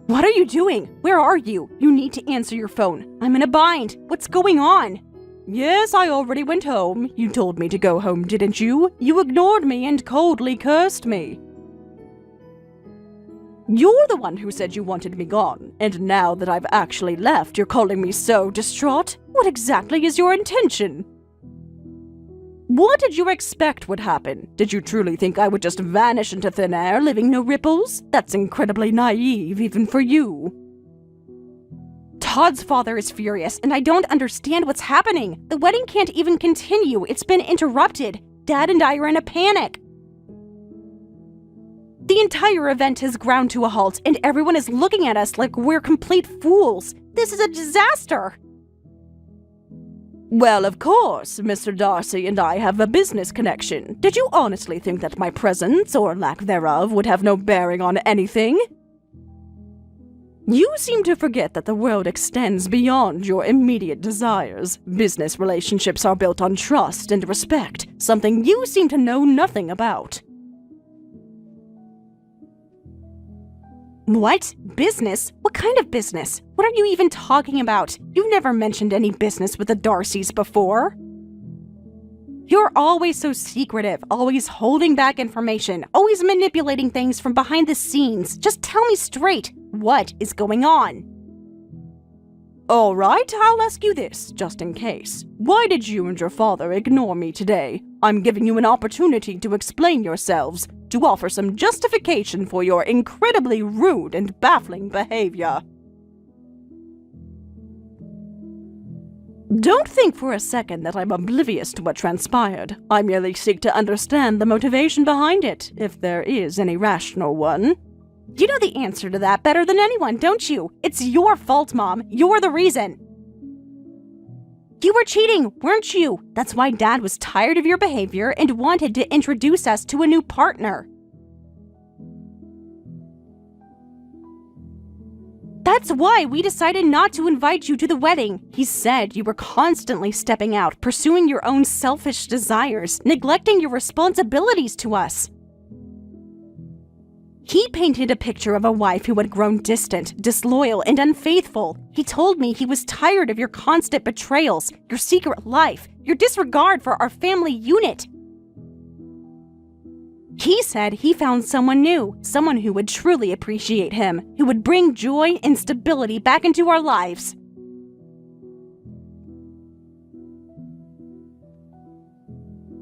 What are you doing? Where are you? You need to answer your phone. I'm in a bind. What's going on? Yes, I already went home. You told me to go home, didn't you? You ignored me and coldly cursed me. You're the one who said you wanted me gone, and now that I've actually left, you're calling me so distraught? What exactly is your intention? What did you expect would happen? Did you truly think I would just vanish into thin air, leaving no ripples? That's incredibly naive, even for you. Todd's father is furious, and I don't understand what's happening. The wedding can't even continue. It's been interrupted. Dad and I are in a panic. The entire event has ground to a halt, and everyone is looking at us like we're complete fools. This is a disaster. Well, of course, Mr. Darcy and I have a business connection. Did you honestly think that my presence, or lack thereof, would have no bearing on anything? You seem to forget that the world extends beyond your immediate desires. Business relationships are built on trust and respect, something you seem to know nothing about. What? Business? What kind of business? What are you even talking about? You've never mentioned any business with the Darcys before. You're always so secretive, always holding back information, always manipulating things from behind the scenes. Just tell me straight, what is going on? All right, I'll ask you this, just in case. Why did you and your father ignore me today? I'm giving you an opportunity to explain yourselves, to offer some justification for your incredibly rude and baffling behavior. Don't think for a second that I'm oblivious to what transpired. I merely seek to understand the motivation behind it, if there is any rational one. You know the answer to that better than anyone, don't you? It's your fault, Mom. You're the reason. You were cheating, weren't you? That's why Dad was tired of your behavior and wanted to introduce us to a new partner. That's why we decided not to invite you to the wedding. He said you were constantly stepping out, pursuing your own selfish desires, neglecting your responsibilities to us. He painted a picture of a wife who had grown distant, disloyal, and unfaithful. He told me he was tired of your constant betrayals, your secret life, your disregard for our family unit. He said he found someone new, someone who would truly appreciate him, who would bring joy and stability back into our lives.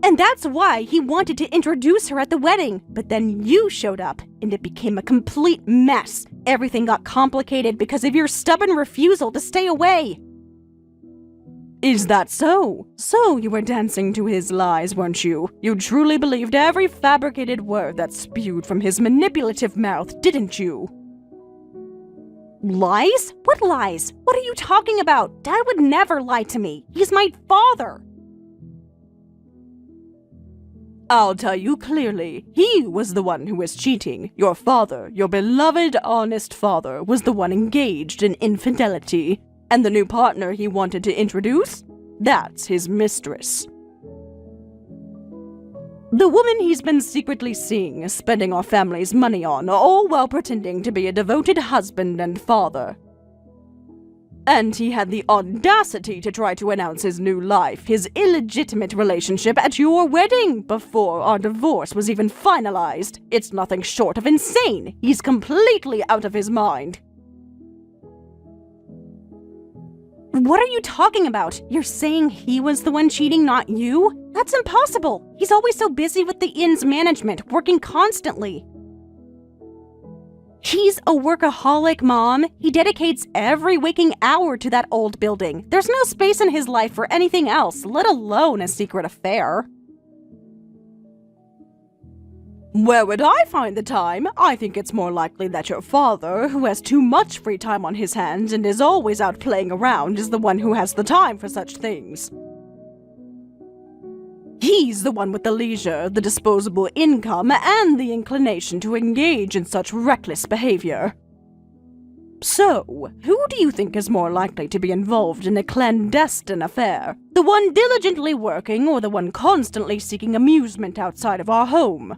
And that's why he wanted to introduce her at the wedding. But then you showed up, and it became a complete mess. Everything got complicated because of your stubborn refusal to stay away. Is that so? So you were dancing to his lies, weren't you? You truly believed every fabricated word that spewed from his manipulative mouth, didn't you? Lies? What lies? What are you talking about? Dad would never lie to me. He's my father. I'll tell you clearly, he was the one who was cheating. Your father, your beloved, honest father, was the one engaged in infidelity. And the new partner he wanted to introduce? That's his mistress. The woman he's been secretly seeing, spending our family's money on, all while pretending to be a devoted husband and father. And he had the audacity to try to announce his new life, his illegitimate relationship at your wedding, before our divorce was even finalized. It's nothing short of insane. He's completely out of his mind. What are you talking about? You're saying he was the one cheating, not you? That's impossible. He's always so busy with the inn's management, working constantly. He's a workaholic, Mom. He dedicates every waking hour to that old building. There's no space in his life for anything else, let alone a secret affair. Where would I find the time? I think it's more likely that your father, who has too much free time on his hands and is always out playing around, is the one who has the time for such things. He's the one with the leisure, the disposable income, and the inclination to engage in such reckless behavior. So, who do you think is more likely to be involved in a clandestine affair? The one diligently working or the one constantly seeking amusement outside of our home?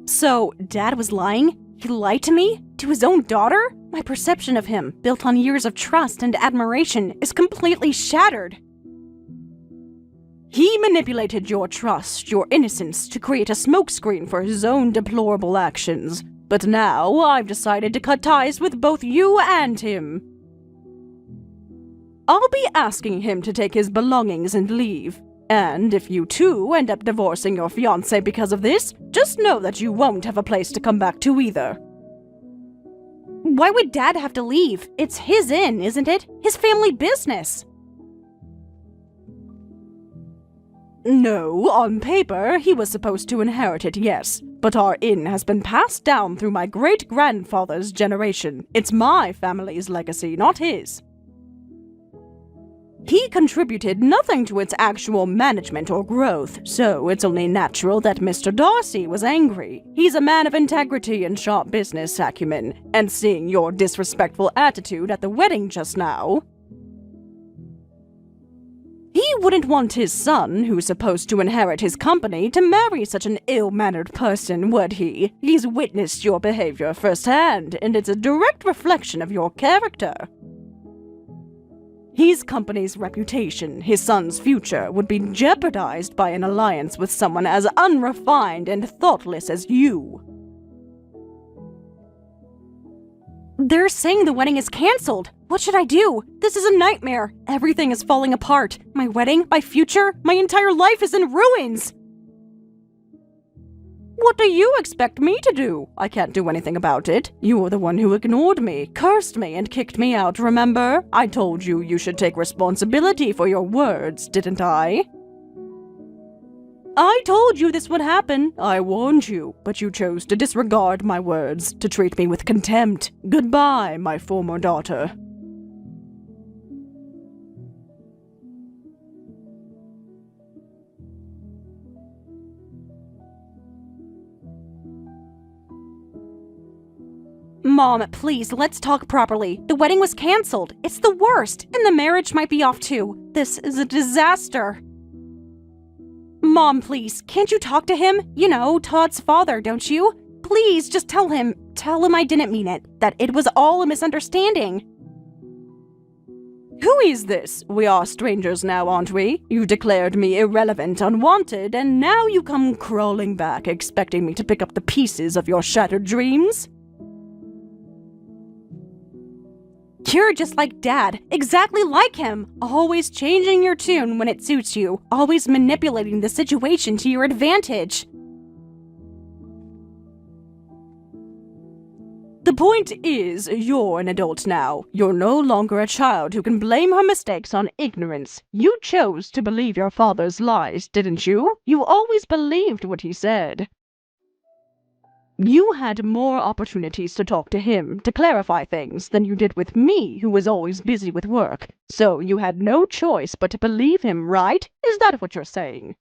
So, Dad was lying? He lied to me? To his own daughter? My perception of him, built on years of trust and admiration, is completely shattered. He manipulated your trust, your innocence, to create a smokescreen for his own deplorable actions. But now, I've decided to cut ties with both you and him. I'll be asking him to take his belongings and leave. And if you too end up divorcing your fiancé because of this, just know that you won't have a place to come back to either. Why would Dad have to leave? It's his inn, isn't it? His family business. No, on paper, he was supposed to inherit it, yes. But our inn has been passed down through my great-grandfather's generation. It's my family's legacy, not his. He contributed nothing to its actual management or growth, so it's only natural that Mr. Darcy was angry. He's a man of integrity and sharp business acumen, and seeing your disrespectful attitude at the wedding just now, he wouldn't want his son, who's supposed to inherit his company, to marry such an ill-mannered person, would he? He's witnessed your behavior firsthand, and it's a direct reflection of your character. His company's reputation, his son's future, would be jeopardized by an alliance with someone as unrefined and thoughtless as you. They're saying the wedding is cancelled. What should I do? This is a nightmare. Everything is falling apart. My wedding, my future, my entire life is in ruins. What do you expect me to do? I can't do anything about it. You were the one who ignored me, cursed me, and kicked me out, remember? I told you you should take responsibility for your words, didn't I? I told you this would happen. I warned you, but you chose to disregard my words, to treat me with contempt. Goodbye, my former daughter. Mom, please, let's talk properly. The wedding was cancelled. It's the worst, and the marriage might be off too. This is a disaster. Mom, please, can't you talk to him? You know, Todd's father, don't you? Please, just tell him I didn't mean it, that it was all a misunderstanding. Who is this? We are strangers now, aren't we? You declared me irrelevant, unwanted, and now you come crawling back, expecting me to pick up the pieces of your shattered dreams? You're just like Dad, exactly like him, always changing your tune when it suits you, always manipulating the situation to your advantage. The point is, you're an adult now. You're no longer a child who can blame her mistakes on ignorance. You chose to believe your father's lies, didn't you? You always believed what he said. You had more opportunities to talk to him, to clarify things, than you did with me, who was always busy with work. So you had no choice but to believe him, right? Is that what you're saying?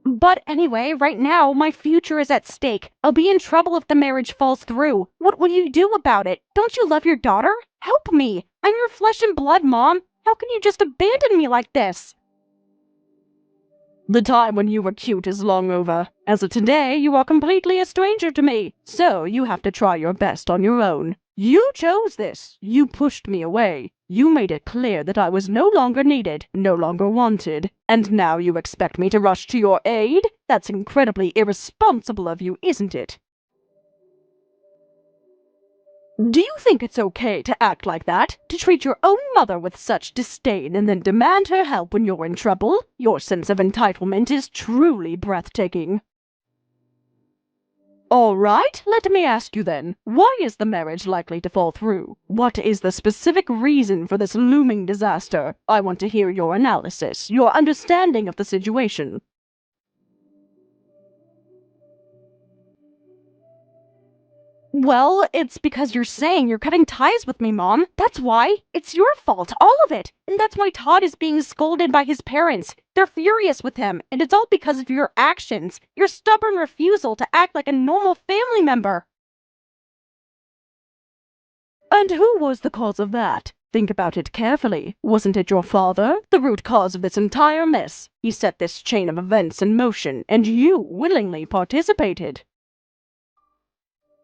But anyway, right now, my future is at stake. I'll be in trouble if the marriage falls through. What will you do about it? Don't you love your daughter? Help me! I'm your flesh and blood, Mom. How can you just abandon me like this? The time when you were cute is long over. As of today, you are completely a stranger to me, so you have to try your best on your own. You chose this. You pushed me away. You made it clear that I was no longer needed, no longer wanted. And now you expect me to rush to your aid? That's incredibly irresponsible of you, isn't it? Do you think it's okay to act like that? To treat your own mother with such disdain and then demand her help when you're in trouble? Your sense of entitlement is truly breathtaking. All right, let me ask you then, why is the marriage likely to fall through? What is the specific reason for this looming disaster? I want to hear your analysis, your understanding of the situation. Well, it's because you're saying you're cutting ties with me, Mom. That's why. It's your fault, all of it. And that's why Todd is being scolded by his parents. They're furious with him, and it's all because of your actions, your stubborn refusal to act like a normal family member. And who was the cause of that? Think about it carefully. Wasn't it your father, the root cause of this entire mess? He set this chain of events in motion, and you willingly participated.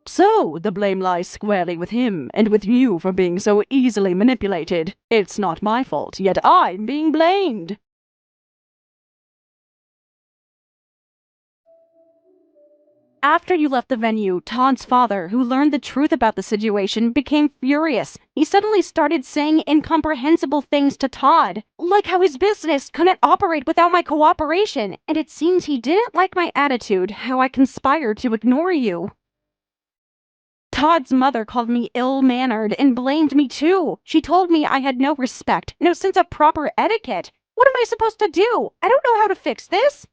So, the blame lies squarely with him, and with you for being so easily manipulated. It's not my fault, yet I'm being blamed. After you left the venue, Todd's father, who learned the truth about the situation, became furious. He suddenly started saying incomprehensible things to Todd, like how his business couldn't operate without my cooperation, and it seems he didn't like my attitude, how I conspired to ignore you. Todd's mother called me ill-mannered and blamed me too. She told me I had no respect, no sense of proper etiquette. What am I supposed to do? I don't know how to fix this.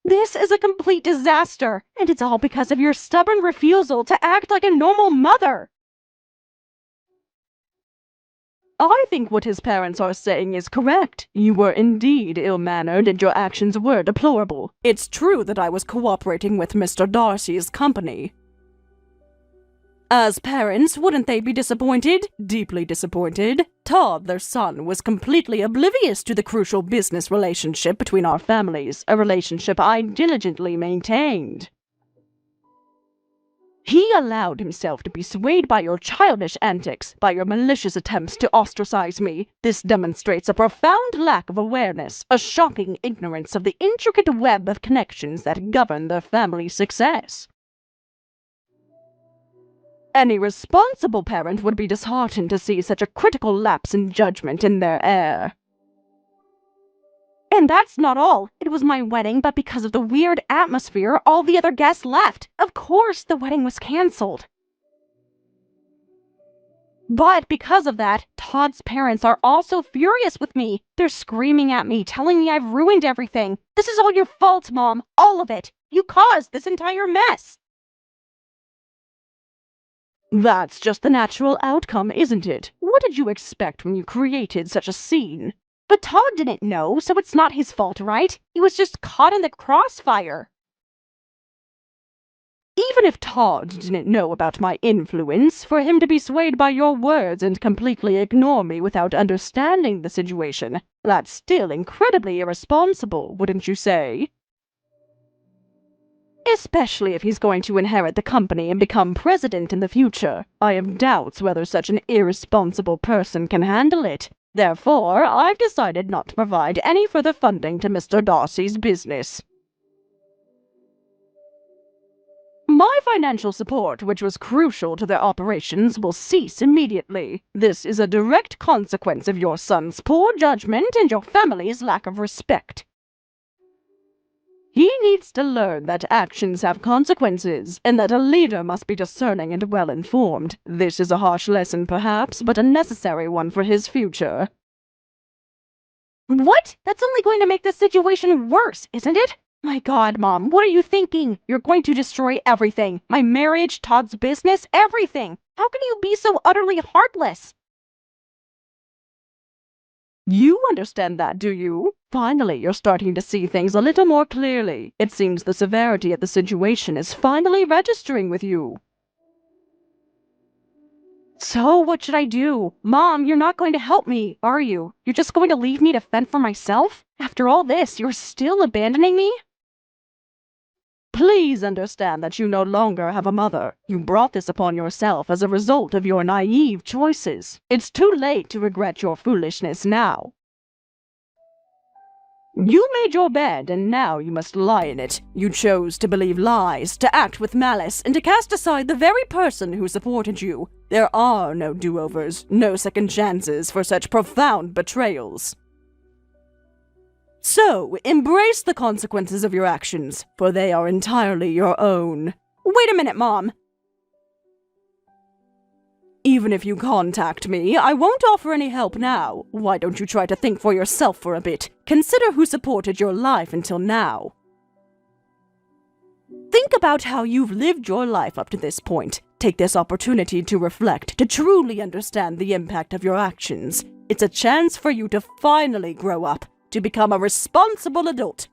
This is a complete disaster, and it's all because of your stubborn refusal to act like a normal mother. I think what his parents are saying is correct. You were indeed ill-mannered and your actions were deplorable. It's true that I was cooperating with Mr. Darcy's company. As parents, wouldn't they be disappointed? Deeply disappointed? Todd, their son, was completely oblivious to the crucial business relationship between our families, a relationship I diligently maintained. He allowed himself to be swayed by your childish antics, by your malicious attempts to ostracize me. This demonstrates a profound lack of awareness, a shocking ignorance of the intricate web of connections that govern their family's success. Any responsible parent would be disheartened to see such a critical lapse in judgment in their heir. And that's not all. It was my wedding, but because of the weird atmosphere, all the other guests left. Of course, the wedding was cancelled. But because of that, Todd's parents are also furious with me. They're screaming at me, telling me I've ruined everything. This is all your fault, Mom. All of it. You caused this entire mess. That's just the natural outcome, isn't it? What did you expect when you created such a scene? But Todd didn't know, so it's not his fault, right? He was just caught in the crossfire. Even if Todd didn't know about my influence, for him to be swayed by your words and completely ignore me without understanding the situation, that's still incredibly irresponsible, wouldn't you say? Especially if he's going to inherit the company and become president in the future. I have doubts whether such an irresponsible person can handle it. Therefore, I've decided not to provide any further funding to Mr. Darcy's business. My financial support, which was crucial to their operations, will cease immediately. This is a direct consequence of your son's poor judgment and your family's lack of respect. He needs to learn that actions have consequences, and that a leader must be discerning and well-informed. This is a harsh lesson, perhaps, but a necessary one for his future. What? That's only going to make this situation worse, isn't it? My God, Mom, what are you thinking? You're going to destroy everything. My marriage, Todd's business, everything. How can you be so utterly heartless? You understand that, do you? Finally, you're starting to see things a little more clearly. It seems the severity of the situation is finally registering with you. So, what should I do? Mom, you're not going to help me, are you? You're just going to leave me to fend for myself? After all this, you're still abandoning me? Please understand that you no longer have a mother. You brought this upon yourself as a result of your naive choices. It's too late to regret your foolishness now. You made your bed, and now you must lie in it. You chose to believe lies, to act with malice, and to cast aside the very person who supported you. There are no do-overs, no second chances for such profound betrayals. So, embrace the consequences of your actions, for they are entirely your own. Wait a minute, Mom. Even if you contact me, I won't offer any help now. Why don't you try to think for yourself for a bit? Consider who supported your life until now. Think about how you've lived your life up to this point. Take this opportunity to reflect, to truly understand the impact of your actions. It's a chance for you to finally grow up, to become a responsible adult.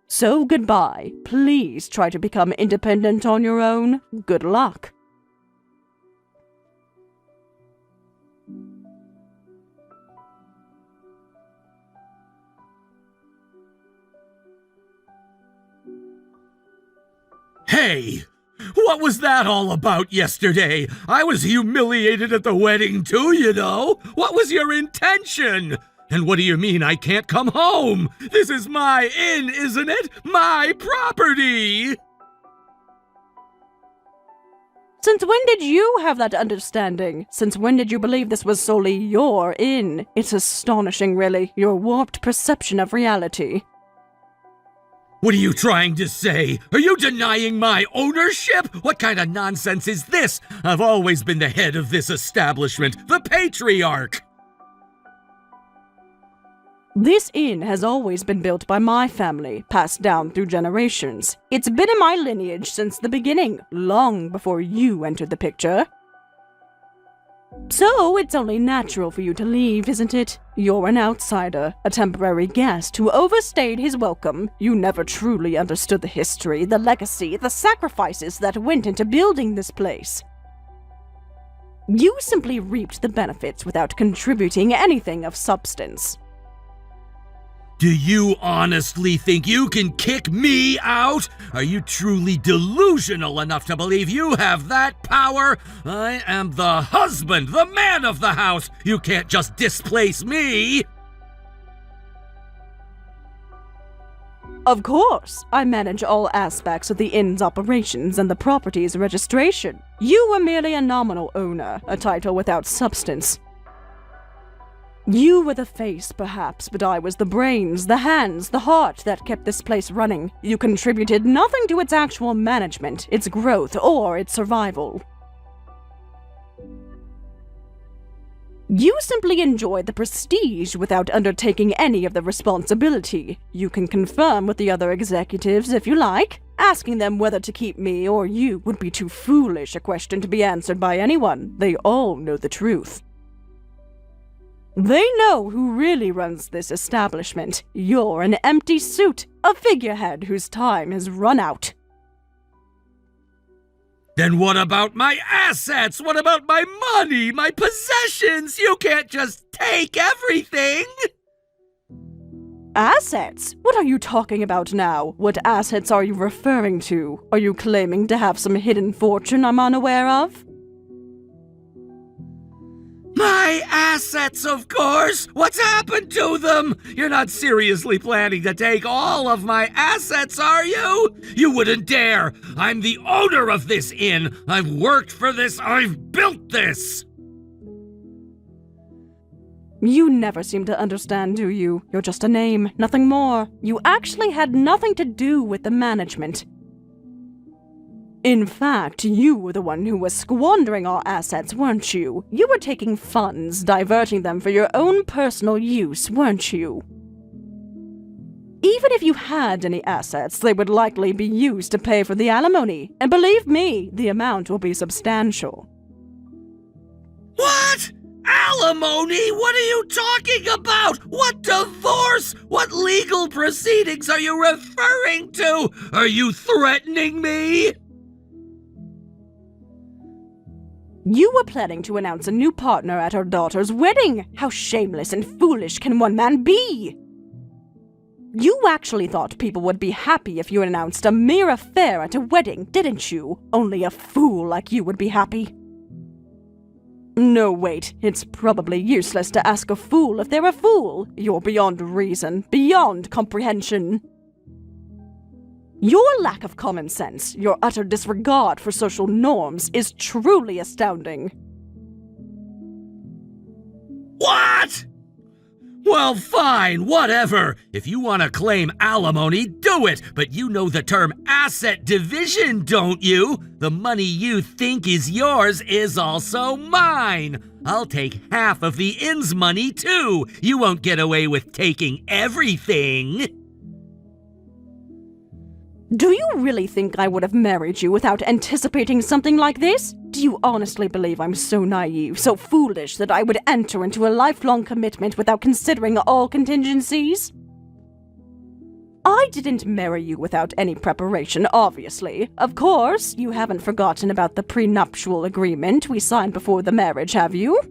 So goodbye. Please try to become independent on your own. Good luck. Hey! What was that all about yesterday? I was humiliated at the wedding too, you know. What was your intention? And what do you mean I can't come home? This is my inn, isn't it? My property! Since when did you have that understanding? Since when did you believe this was solely your inn? It's astonishing, really, your warped perception of reality. What are you trying to say? Are you denying my ownership? What kind of nonsense is this? I've always been the head of this establishment, the patriarch. This inn has always been built by my family, passed down through generations. It's been in my lineage since the beginning, long before you entered the picture. So, it's only natural for you to leave, isn't it? You're an outsider, a temporary guest who overstayed his welcome. You never truly understood the history, the legacy, the sacrifices that went into building this place. You simply reaped the benefits without contributing anything of substance. Do you honestly think you can kick me out? Are you truly delusional enough to believe you have that power? I am the husband, the man of the house. You can't just displace me. Of course, I manage all aspects of the inn's operations and the property's registration. You were merely a nominal owner, a title without substance. You were the face, perhaps, but I was the brains, the hands, the heart that kept this place running. You contributed nothing to its actual management, its growth, or its survival. You simply enjoyed the prestige without undertaking any of the responsibility. You can confirm with the other executives if you like. Asking them whether to keep me or you would be too foolish a question to be answered by anyone. They all know the truth. They know who really runs this establishment. You're an empty suit, a figurehead whose time has run out. Then what about my assets? What about my money, my possessions? You can't just take everything! Assets? What are you talking about now? What assets are you referring to? Are you claiming to have some hidden fortune I'm unaware of? My assets, of course! What's happened to them? You're not seriously planning to take all of my assets, are you? You wouldn't dare! I'm the owner of this inn! I've worked for this! I've built this! You never seem to understand, do you? You're just a name, nothing more. You actually had nothing to do with the management. In fact, you were the one who was squandering our assets, weren't you? You were taking funds, diverting them for your own personal use, weren't you? Even if you had any assets, they would likely be used to pay for the alimony. And believe me, the amount will be substantial. What? Alimony? What are you talking about? What divorce? What legal proceedings are you referring to? Are you threatening me? You were planning to announce a new partner at our daughter's wedding. How shameless and foolish can one man be? You actually thought people would be happy if you announced a mere affair at a wedding, didn't you? Only a fool like you would be happy. No, wait, it's probably useless to ask a fool if they're a fool. You're beyond reason, beyond comprehension. Your lack of common sense, your utter disregard for social norms is truly astounding. What? Well, fine, whatever. If you want to claim alimony, do it. But you know the term asset division, don't you? The money you think is yours is also mine. I'll take half of the inn's money, too. You won't get away with taking everything. Do you really think I would have married you without anticipating something like this? Do you honestly believe I'm so naive, so foolish that I would enter into a lifelong commitment without considering all contingencies? I didn't marry you without any preparation, obviously. Of course, you haven't forgotten about the prenuptial agreement we signed before the marriage, have you?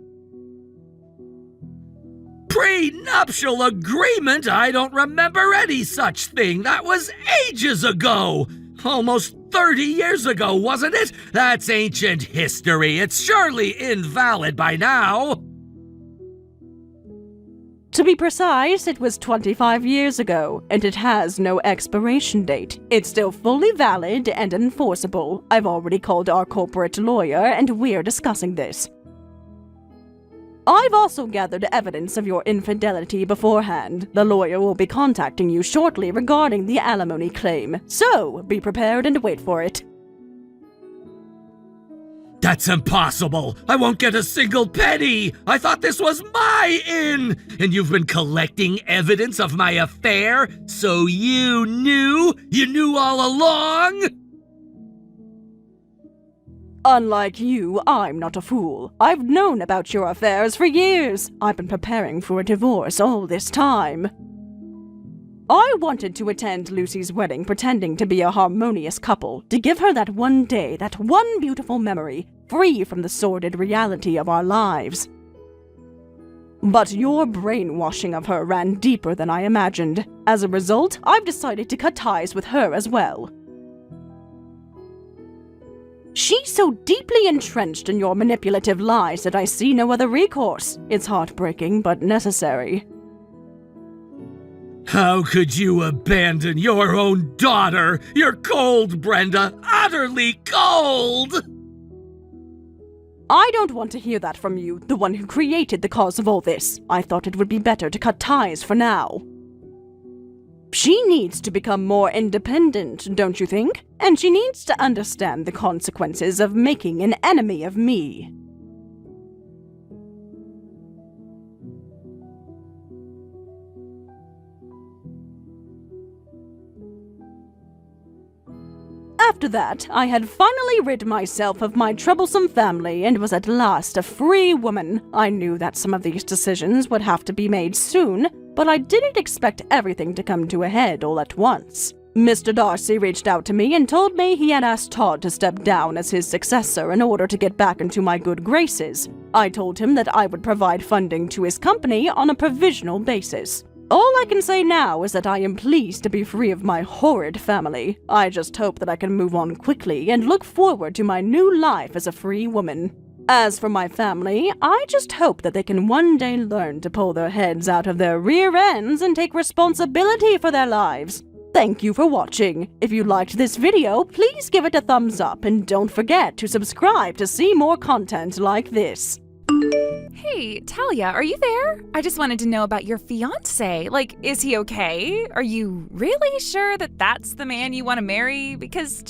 Prenuptial agreement? I don't remember any such thing. That was ages ago. Almost 30 years ago, wasn't it? That's ancient history. It's surely invalid by now. To be precise, it was 25 years ago, and it has no expiration date. It's still fully valid and enforceable. I've already called our corporate lawyer, and we're discussing this. I've also gathered evidence of your infidelity beforehand. The lawyer will be contacting you shortly regarding the alimony claim, so be prepared and wait for it. That's impossible. I won't get a single penny. I thought this was my inn. And you've been collecting evidence of my affair? So you knew? You knew all along? Unlike you, I'm not a fool. I've known about your affairs for years. I've been preparing for a divorce all this time. I wanted to attend Lucy's wedding pretending to be a harmonious couple, to give her that one day, that one beautiful memory, free from the sordid reality of our lives. But your brainwashing of her ran deeper than I imagined. As a result, I've decided to cut ties with her as well. She's so deeply entrenched in your manipulative lies that I see no other recourse. It's heartbreaking, but necessary. How could you abandon your own daughter? You're cold, Brenda. Utterly cold! I don't want to hear that from you, the one who created the cause of all this. I thought it would be better to cut ties for now. She needs to become more independent, don't you think? And she needs to understand the consequences of making an enemy of me. After that, I had finally rid myself of my troublesome family and was at last a free woman. I knew that some of these decisions would have to be made soon, but I didn't expect everything to come to a head all at once. Mr. Darcy reached out to me and told me he had asked Todd to step down as his successor in order to get back into my good graces. I told him that I would provide funding to his company on a provisional basis. All I can say now is that I am pleased to be free of my horrid family. I just hope that I can move on quickly and look forward to my new life as a free woman. As for my family, I just hope that they can one day learn to pull their heads out of their rear ends and take responsibility for their lives. Thank you for watching. If you liked this video, please give it a thumbs up and don't forget to subscribe to see more content like this. Hey, Talia, are you there? I just wanted to know about your fiancé. Like, is he okay? Are you really sure that that's the man you want to marry? Because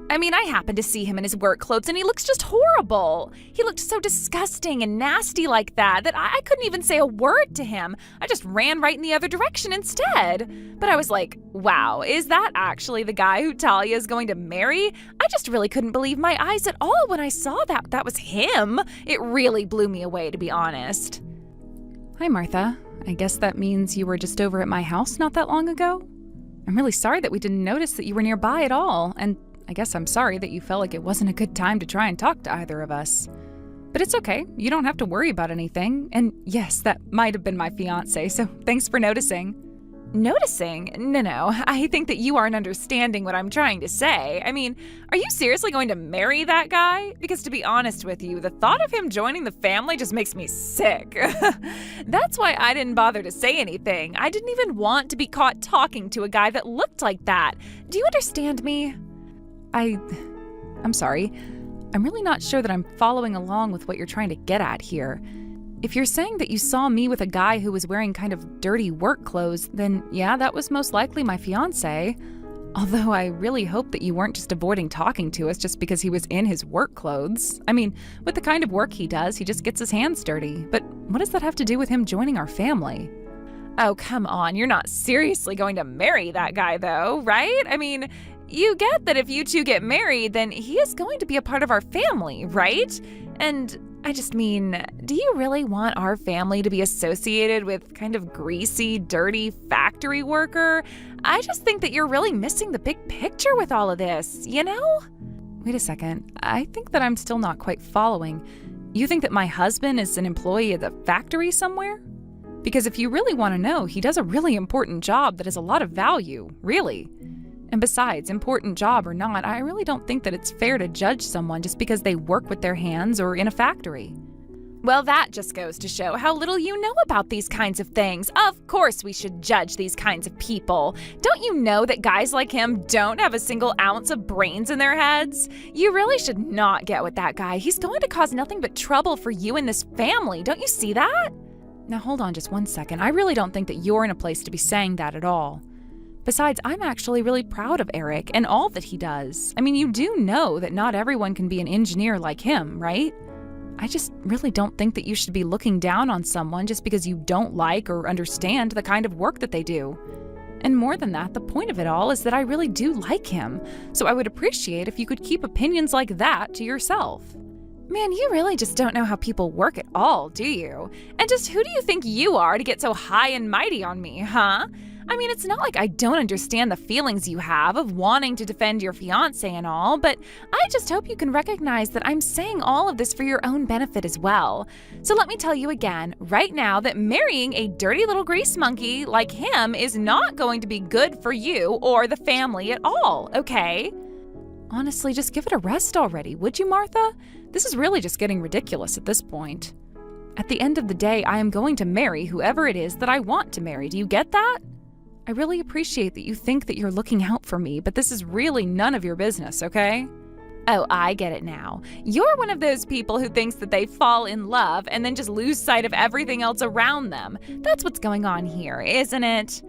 I happened to see him in his work clothes and he looks just horrible. He looked so disgusting and nasty like that I couldn't even say a word to him. I just ran right in the other direction instead. But I was like, wow, is that actually the guy who Talia is going to marry? I just really couldn't believe my eyes at all when I saw that was him. It really blew me away, to be honest. Hi, Martha. I guess that means you were just over at my house not that long ago? I'm really sorry that we didn't notice that you were nearby at all, and I guess I'm sorry that you felt like it wasn't a good time to try and talk to either of us. But it's okay. You don't have to worry about anything. And yes, that might have been my fiancé, so thanks for noticing. Noticing? No. I think that you aren't understanding what I'm trying to say. I mean, are you seriously going to marry that guy? Because to be honest with you, the thought of him joining the family just makes me sick. That's why I didn't bother to say anything. I didn't even want to be caught talking to a guy that looked like that. Do you understand me? I'm sorry. I'm really not sure that I'm following along with what you're trying to get at here. If you're saying that you saw me with a guy who was wearing kind of dirty work clothes, then yeah, that was most likely my fiancé. Although I really hope that you weren't just avoiding talking to us just because he was in his work clothes. I mean, with the kind of work he does, he just gets his hands dirty. But what does that have to do with him joining our family? Oh, come on, you're not seriously going to marry that guy though, right? I mean, you get that if you two get married, then he is going to be a part of our family, right? And I just mean, do you really want our family to be associated with kind of greasy, dirty factory worker? I just think that you're really missing the big picture with all of this, you know? Wait a second. I think that I'm still not quite following. You think that my husband is an employee at the factory somewhere? Because if you really want to know, he does a really important job that has a lot of value, really. And besides, important job or not, I really don't think that it's fair to judge someone just because they work with their hands or in a factory. Well, that just goes to show how little you know about these kinds of things. Of course we should judge these kinds of people. Don't you know that guys like him don't have a single ounce of brains in their heads? You really should not get with that guy. He's going to cause nothing but trouble for you and this family. Don't you see that? Now hold on just one second. I really don't think that you're in a place to be saying that at all. Besides, I'm actually really proud of Eric and all that he does. I mean, you do know that not everyone can be an engineer like him, right? I just really don't think that you should be looking down on someone just because you don't like or understand the kind of work that they do. And more than that, the point of it all is that I really do like him, so I would appreciate if you could keep opinions like that to yourself. Man, you really just don't know how people work at all, do you? And just who do you think you are to get so high and mighty on me, huh? I mean, it's not like I don't understand the feelings you have of wanting to defend your fiancé and all, but I just hope you can recognize that I'm saying all of this for your own benefit as well. So let me tell you again, right now, that marrying a dirty little grease monkey like him is not going to be good for you or the family at all, okay? Honestly, just give it a rest already, would you, Martha? This is really just getting ridiculous at this point. At the end of the day, I am going to marry whoever it is that I want to marry. Do you get that? I really appreciate that you think that you're looking out for me, but this is really none of your business, okay? Oh, I get it now. You're one of those people who thinks that they fall in love and then just lose sight of everything else around them. That's what's going on here, isn't it?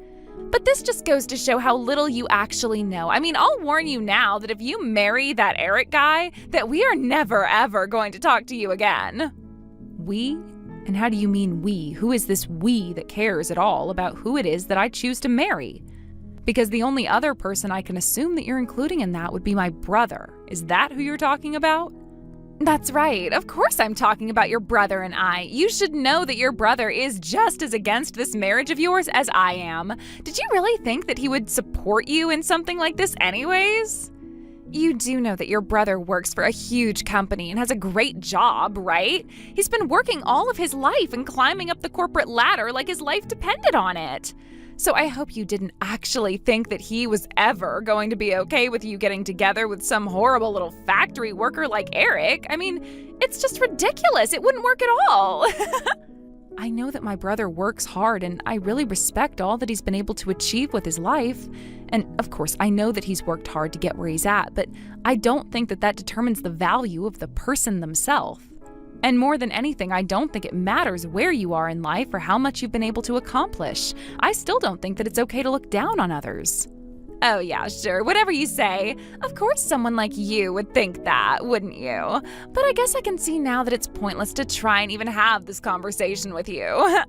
But this just goes to show how little you actually know. I mean, I'll warn you now that if you marry that Eric guy, that we are never, ever going to talk to you again. We? And how do you mean we? Who is this we that cares at all about who it is that I choose to marry? Because the only other person I can assume that you're including in that would be my brother. Is that who you're talking about? That's right. Of course I'm talking about your brother and I. You should know that your brother is just as against this marriage of yours as I am. Did you really think that he would support you in something like this anyways? You do know that your brother works for a huge company and has a great job, right? He's been working all of his life and climbing up the corporate ladder like his life depended on it. So I hope you didn't actually think that he was ever going to be okay with you getting together with some horrible little factory worker like Eric. I mean, it's just ridiculous. It wouldn't work at all. I know that my brother works hard, and I really respect all that he's been able to achieve with his life. And of course, I know that he's worked hard to get where he's at, but I don't think that that determines the value of the person themselves. And more than anything, I don't think it matters where you are in life or how much you've been able to accomplish. I still don't think that it's okay to look down on others. Oh yeah, sure, whatever you say. Of course someone like you would think that, wouldn't you? But I guess I can see now that it's pointless to try and even have this conversation with you.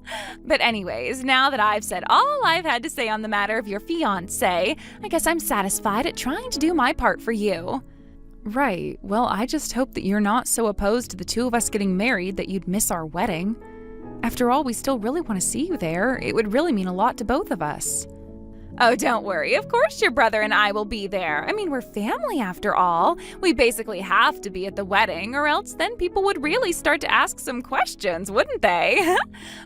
But anyways, now that I've said all I've had to say on the matter of your fiancé, I guess I'm satisfied at trying to do my part for you. Right, well, I just hope that you're not so opposed to the two of us getting married that you'd miss our wedding. After all, we still really want to see you there. It would really mean a lot to both of us. Oh, don't worry. Of course your brother and I will be there. I mean, we're family after all. We basically have to be at the wedding, or else then people would really start to ask some questions, wouldn't they?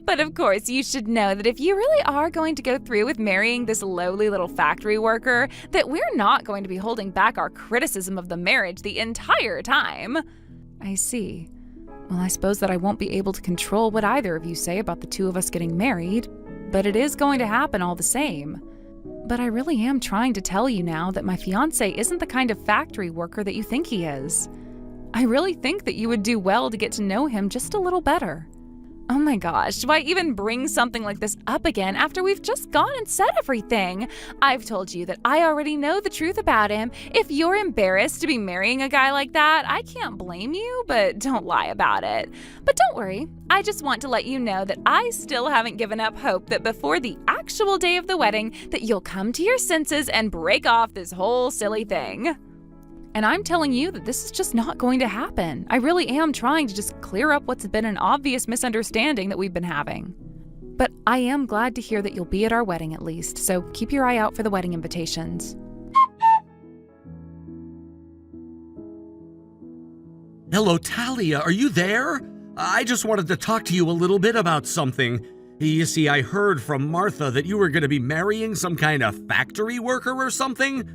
But of course, you should know that if you really are going to go through with marrying this lowly little factory worker, that we're not going to be holding back our criticism of the marriage the entire time. I see. Well, I suppose that I won't be able to control what either of you say about the two of us getting married, but it is going to happen all the same. But I really am trying to tell you now that my fiancé isn't the kind of factory worker that you think he is. I really think that you would do well to get to know him just a little better. Oh my gosh, why even bring something like this up again after we've just gone and said everything? I've told you that I already know the truth about him. If you're embarrassed to be marrying a guy like that, I can't blame you, but don't lie about it. But don't worry, I just want to let you know that I still haven't given up hope that before the actual day of the wedding that you'll come to your senses and break off this whole silly thing. And I'm telling you that this is just not going to happen. I really am trying to just clear up what's been an obvious misunderstanding that we've been having. But I am glad to hear that you'll be at our wedding at least, so keep your eye out for the wedding invitations. Hello, Talia, are you there? I just wanted to talk to you a little bit about something. You see, I heard from Martha that you were going to be marrying some kind of factory worker or something.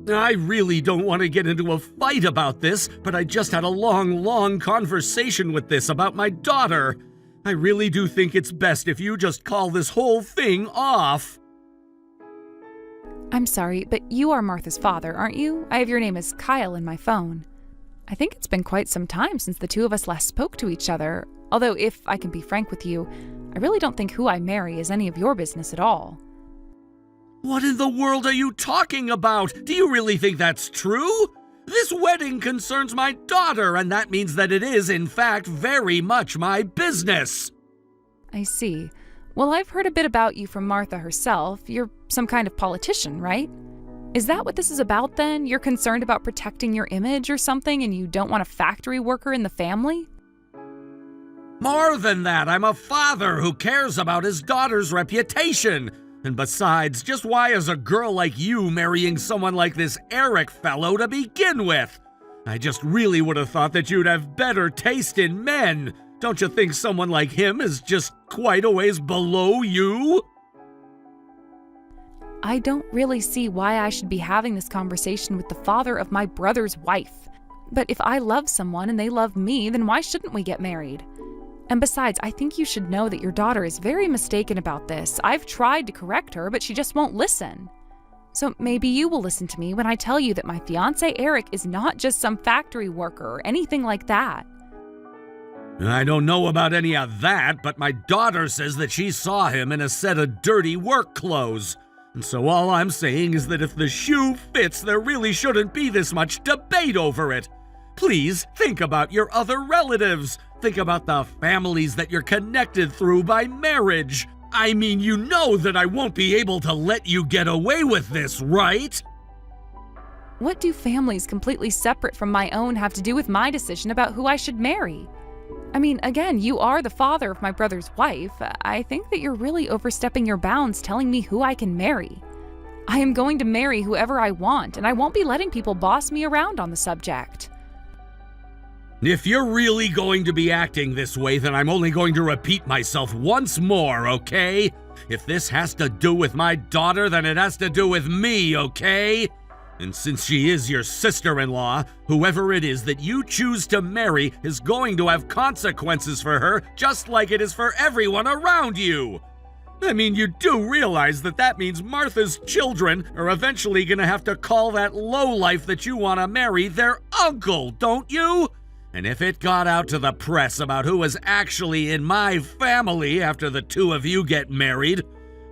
I really don't want to get into a fight about this, but I just had a long conversation with this about my daughter. I really do think it's best if you just call this whole thing off. I'm sorry, but you are Martha's father, aren't you? I have your name as Kyle in my phone. I think it's been quite some time since the two of us last spoke to each other, although if I can be frank with you, I really don't think who I marry is any of your business at all. What in the world are you talking about? Do you really think that's true? This wedding concerns my daughter, and that means that it is, in fact, very much my business. I see. Well, I've heard a bit about you from Martha herself. You're some kind of politician, right? Is that what this is about then? You're concerned about protecting your image or something, and you don't want a factory worker in the family? More than that, I'm a father who cares about his daughter's reputation. And besides, just why is a girl like you marrying someone like this Eric fellow to begin with? I just really would have thought that you'd have better taste in men. Don't you think someone like him is just quite a ways below you? I don't really see why I should be having this conversation with the father of my brother's wife. But if I love someone and they love me, then why shouldn't we get married? And besides, I think you should know that your daughter is very mistaken about this. I've tried to correct her, but she just won't listen. So maybe you will listen to me when I tell you that my fiancé Eric is not just some factory worker or anything like that. I don't know about any of that, but my daughter says that she saw him in a set of dirty work clothes. And so all I'm saying is that if the shoe fits, there really shouldn't be this much debate over it. Please think about your other relatives. Think about the families that you're connected through by marriage. I mean, you know that I won't be able to let you get away with this, right? What do families completely separate from my own have to do with my decision about who I should marry? I mean, again, you are the father of my brother's wife. I think that you're really overstepping your bounds telling me who I can marry. I am going to marry whoever I want, and I won't be letting people boss me around on the subject. If you're really going to be acting this way, then I'm only going to repeat myself once more, okay? If this has to do with my daughter, then it has to do with me, okay? And since she is your sister-in-law, whoever it is that you choose to marry is going to have consequences for her, just like it is for everyone around you. I mean, you do realize that that means Martha's children are eventually going to have to call that lowlife that you want to marry their uncle, don't you? And if it got out to the press about who was actually in my family after the two of you get married,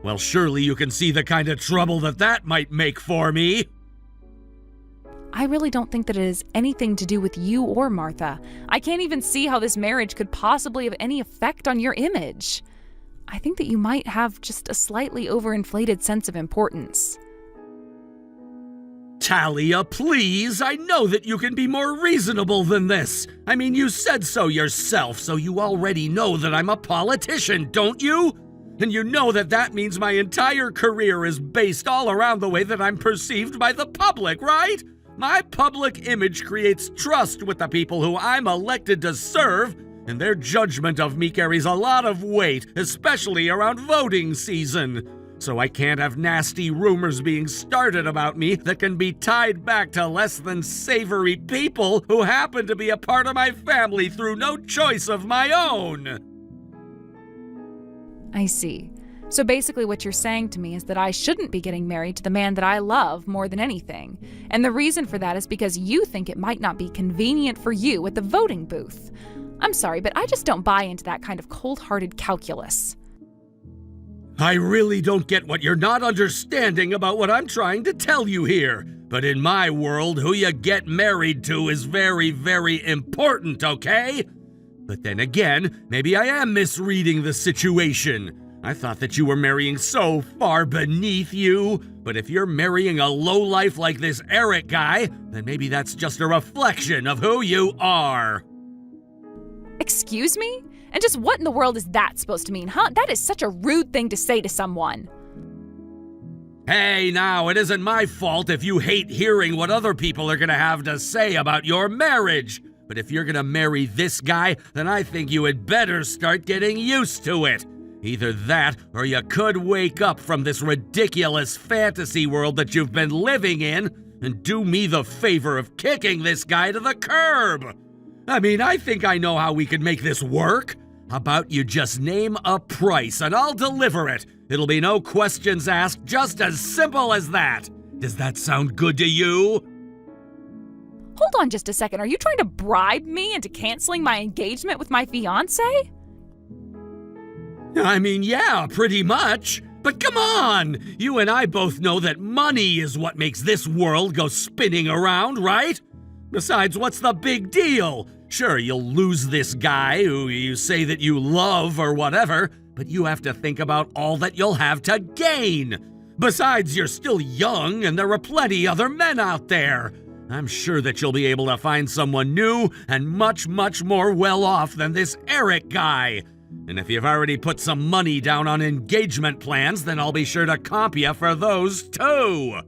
well, surely you can see the kind of trouble that might make for me. I really don't think that it has anything to do with you or Martha. I can't even see how this marriage could possibly have any effect on your image. I think that you might have just a slightly overinflated sense of importance. Talia, please, I know that you can be more reasonable than this. I mean, you said so yourself, so you already know that I'm a politician, don't you? And you know that means my entire career is based all around the way that I'm perceived by the public, right? My public image creates trust with the people who I'm elected to serve, and their judgment of me carries a lot of weight, especially around voting season. So I can't have nasty rumors being started about me that can be tied back to less than savory people who happen to be a part of my family through no choice of my own. I see. So basically what you're saying to me is that I shouldn't be getting married to the man that I love more than anything. And the reason for that is because you think it might not be convenient for you at the voting booth. I'm sorry, but I just don't buy into that kind of cold-hearted calculus. I really don't get what you're not understanding about what I'm trying to tell you here. But in my world, who you get married to is very, very important, okay? But then again, maybe I am misreading the situation. I thought that you were marrying so far beneath you. But if you're marrying a lowlife like this Eric guy, then maybe that's just a reflection of who you are. Excuse me? And just what in the world is that supposed to mean, huh? That is such a rude thing to say to someone. Hey, now, it isn't my fault if you hate hearing what other people are gonna have to say about your marriage. But if you're gonna marry this guy, then I think you had better start getting used to it. Either that, or you could wake up from this ridiculous fantasy world that you've been living in and do me the favor of kicking this guy to the curb. I mean, I think I know how we could make this work. How about you just name a price and I'll deliver it? It'll be no questions asked, just as simple as that. Does that sound good to you? Hold on just a second. Are you trying to bribe me into canceling my engagement with my fiancé? I mean, yeah, pretty much. But come on! You and I both know that money is what makes this world go spinning around, right? Besides, what's the big deal? Sure, you'll lose this guy who you say that you love or whatever, but you have to think about all that you'll have to gain. Besides, you're still young and there are plenty other men out there. I'm sure that you'll be able to find someone new and much, much more well-off than this Eric guy. And if you've already put some money down on engagement plans, then I'll be sure to comp you for those too.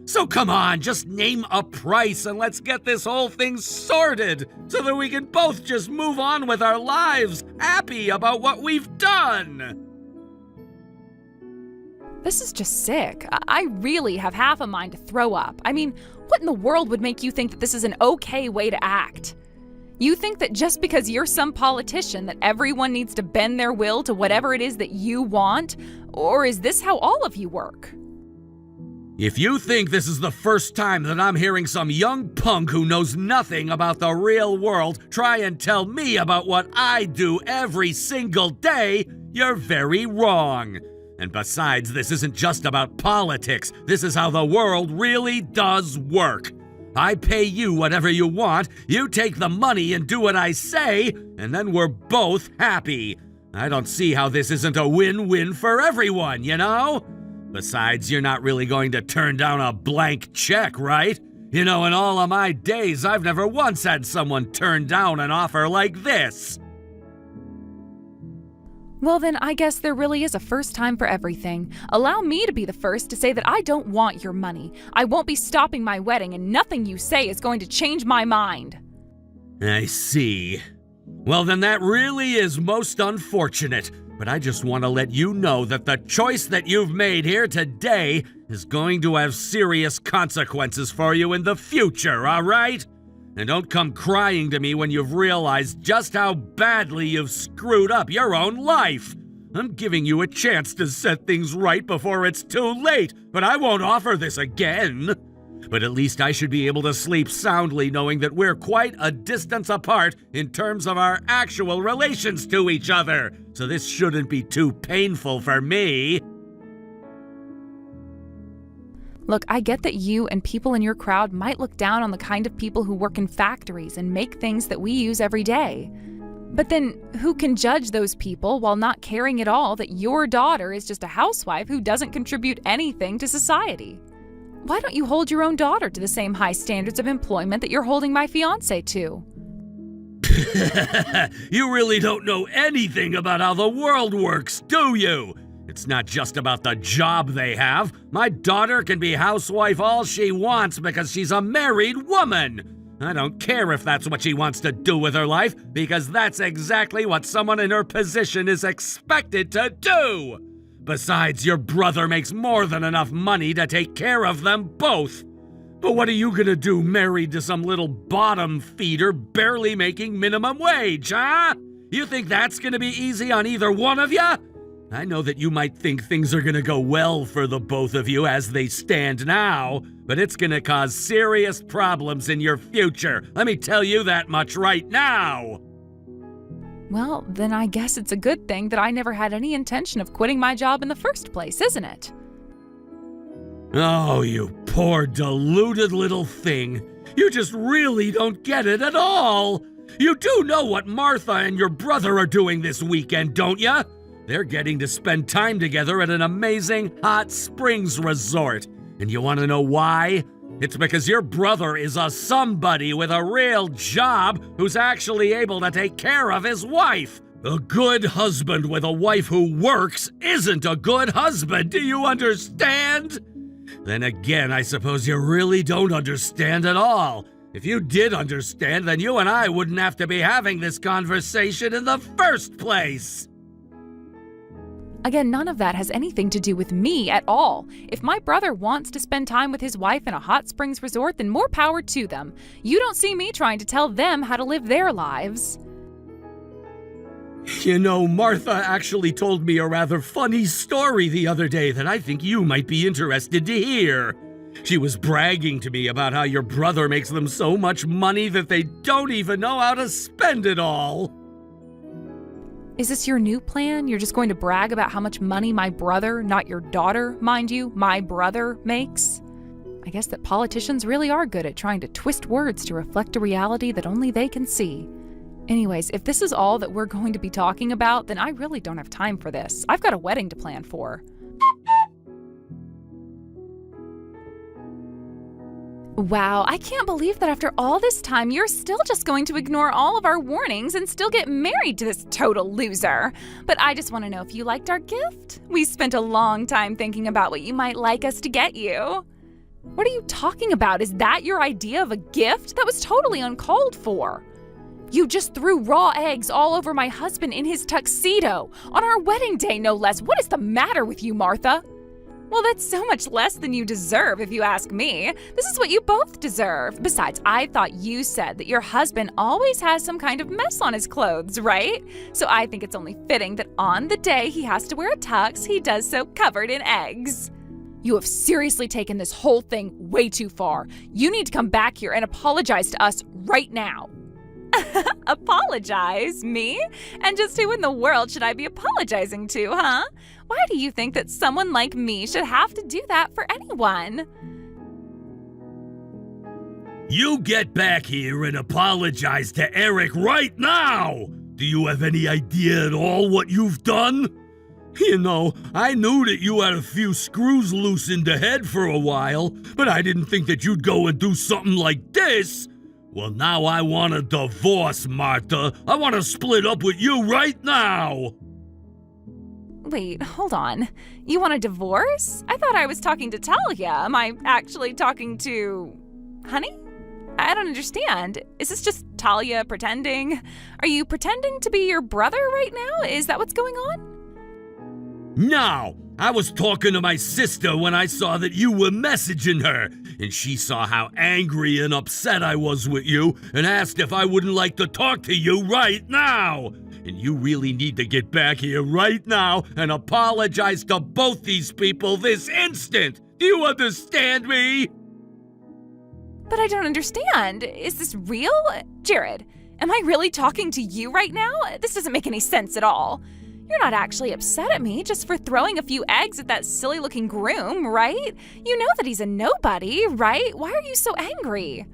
So come on, just name a price and let's get this whole thing sorted so that we can both just move on with our lives, happy about what we've done. This is just sick. I really have half a mind to throw up. I mean, what in the world would make you think that this is an okay way to act? You think that just because you're some politician that everyone needs to bend their will to whatever it is that you want? Or is this how all of you work? If you think this is the first time that I'm hearing some young punk who knows nothing about the real world try and tell me about what I do every single day, you're very wrong. And besides, this isn't just about politics. This is how the world really does work. I pay you whatever you want, you take the money and do what I say, and then we're both happy. I don't see how this isn't a win-win for everyone, you know? Besides, you're not really going to turn down a blank check, right? You know, in all of my days, I've never once had someone turn down an offer like this. Well then, I guess there really is a first time for everything. Allow me to be the first to say that I don't want your money. I won't be stopping my wedding, and nothing you say is going to change my mind. I see. Well then, that really is most unfortunate. But I just want to let you know that the choice that you've made here today is going to have serious consequences for you in the future, all right? And don't come crying to me when you've realized just how badly you've screwed up your own life. I'm giving you a chance to set things right before it's too late, but I won't offer this again. But at least I should be able to sleep soundly knowing that we're quite a distance apart in terms of our actual relations to each other. So this shouldn't be too painful for me. Look, I get that you and people in your crowd might look down on the kind of people who work in factories and make things that we use every day. But then, who can judge those people while not caring at all that your daughter is just a housewife who doesn't contribute anything to society? Why don't you hold your own daughter to the same high standards of employment that you're holding my fiancé to? You really don't know anything about how the world works, do you? It's not just about the job they have. My daughter can be housewife all she wants because she's a married woman. I don't care if that's what she wants to do with her life, because that's exactly what someone in her position is expected to do. Besides, your brother makes more than enough money to take care of them both. But what are you gonna do married to some little bottom feeder barely making minimum wage, huh? You think that's gonna be easy on either one of you? I know that you might think things are gonna go well for the both of you as they stand now, but it's gonna cause serious problems in your future. Let me tell you that much right now. Well, then I guess it's a good thing that I never had any intention of quitting my job in the first place, isn't it? Oh, you poor deluded little thing. You just really don't get it at all. You do know what Martha and your brother are doing this weekend, don't you? They're getting to spend time together at an amazing hot springs resort. And you want to know why? It's because your brother is a somebody with a real job who's actually able to take care of his wife. A good husband with a wife who works isn't a good husband, do you understand? Then again, I suppose you really don't understand at all. If you did understand, then you and I wouldn't have to be having this conversation in the first place. Again, none of that has anything to do with me at all. If my brother wants to spend time with his wife in a hot springs resort, then more power to them. You don't see me trying to tell them how to live their lives. You know, Martha actually told me a rather funny story the other day that I think you might be interested to hear. She was bragging to me about how your brother makes them so much money that they don't even know how to spend it all. Is this your new plan? You're just going to brag about how much money my brother, not your daughter, mind you, my brother, makes? I guess that politicians really are good at trying to twist words to reflect a reality that only they can see. Anyways, if this is all that we're going to be talking about, then I really don't have time for this. I've got a wedding to plan for. Wow, I can't believe that after all this time, you're still just going to ignore all of our warnings and still get married to this total loser. But I just want to know if you liked our gift. We spent a long time thinking about what you might like us to get you. What are you talking about? Is that your idea of a gift? That was totally uncalled for. You just threw raw eggs all over my husband in his tuxedo. On our wedding day, no less. What is the matter with you, Martha? Well, that's so much less than you deserve, if you ask me. This is what you both deserve. Besides, I thought you said that your husband always has some kind of mess on his clothes, right? So I think it's only fitting that on the day he has to wear a tux, he does so covered in eggs. You have seriously taken this whole thing way too far. You need to come back here and apologize to us right now. Apologize? Me? And just who in the world should I be apologizing to, huh? Why do you think that someone like me should have to do that for anyone? You get back here and apologize to Eric right now! Do you have any idea at all what you've done? You know, I knew that you had a few screws loose in the head for a while, but I didn't think that you'd go and do something like this. Well, now I want a divorce, Martha. I want to split up with you right now. Wait, hold on. You want a divorce? I thought I was talking to Talia. Am I actually talking to... Honey? I don't understand. Is this just Talia pretending? Are you pretending to be your brother right now? Is that what's going on? No, I was talking to my sister when I saw that you were messaging her, and she saw how angry and upset I was with you and asked if I wouldn't like to talk to you right now. And you really need to get back here right now and apologize to both these people this instant. Do you understand me? But I don't understand. Is this real? Jared, am I really talking to you right now? This doesn't make any sense at all. You're not actually upset at me just for throwing a few eggs at that silly-looking groom, right? You know that he's a nobody, right? Why are you so angry?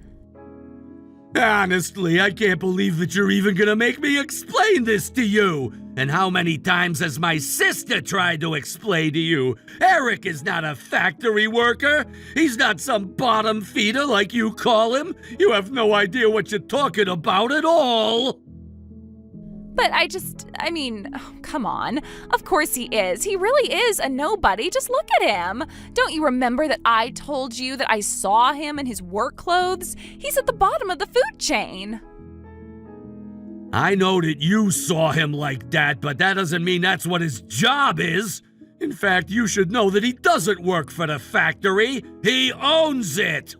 Honestly, I can't believe that you're even gonna make me explain this to you. And how many times has my sister tried to explain to you? Eric is not a factory worker. He's not some bottom feeder like you call him. You have no idea what you're talking about at all. But come on. Of course he is. He really is a nobody. Just look at him. Don't you remember that I told you that I saw him in his work clothes? He's at the bottom of the food chain. I know that you saw him like that, but that doesn't mean that's what his job is. In fact, you should know that he doesn't work for the factory. He owns it.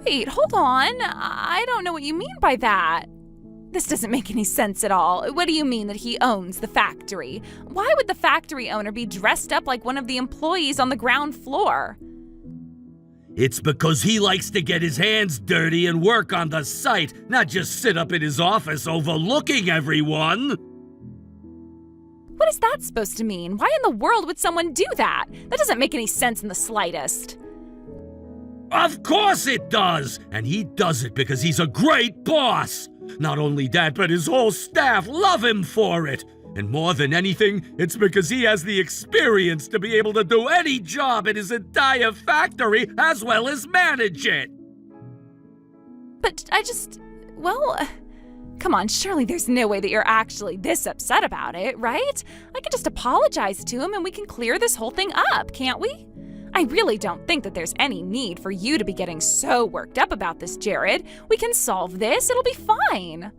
Wait, hold on. I don't know what you mean by that. This doesn't make any sense at all. What do you mean that he owns the factory? Why would the factory owner be dressed up like one of the employees on the ground floor? It's because he likes to get his hands dirty and work on the site, not just sit up in his office overlooking everyone. What is that supposed to mean? Why in the world would someone do that? That doesn't make any sense in the slightest. Of course it does! And he does it because he's a great boss! Not only that, but his whole staff love him for it! And more than anything, it's because he has the experience to be able to do any job in his entire factory as well as manage it! But come on, surely there's no way that you're actually this upset about it, right? I can just apologize to him and we can clear this whole thing up, can't we? I really don't think that there's any need for you to be getting so worked up about this, Jared. We can solve this. It'll be fine.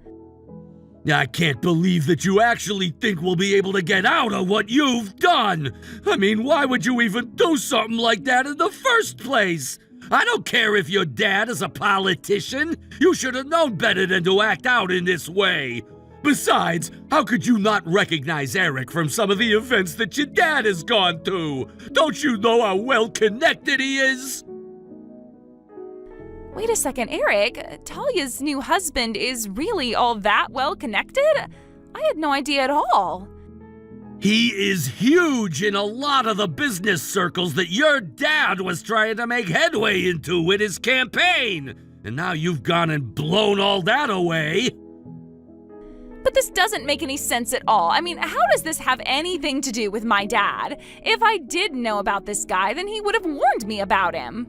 I can't believe that you actually think we'll be able to get out of what you've done. I mean, why would you even do something like that in the first place? I don't care if your dad is a politician. You should have known better than to act out in this way. Besides, how could you not recognize Eric from some of the events that your dad has gone to? Don't you know how well-connected he is? Wait a second, Eric. Talia's new husband is really all that well-connected? I had no idea at all. He is huge in a lot of the business circles that your dad was trying to make headway into with his campaign. And now you've gone and blown all that away. But this doesn't make any sense at all. I mean, how does this have anything to do with my dad? If I did know about this guy, then he would have warned me about him.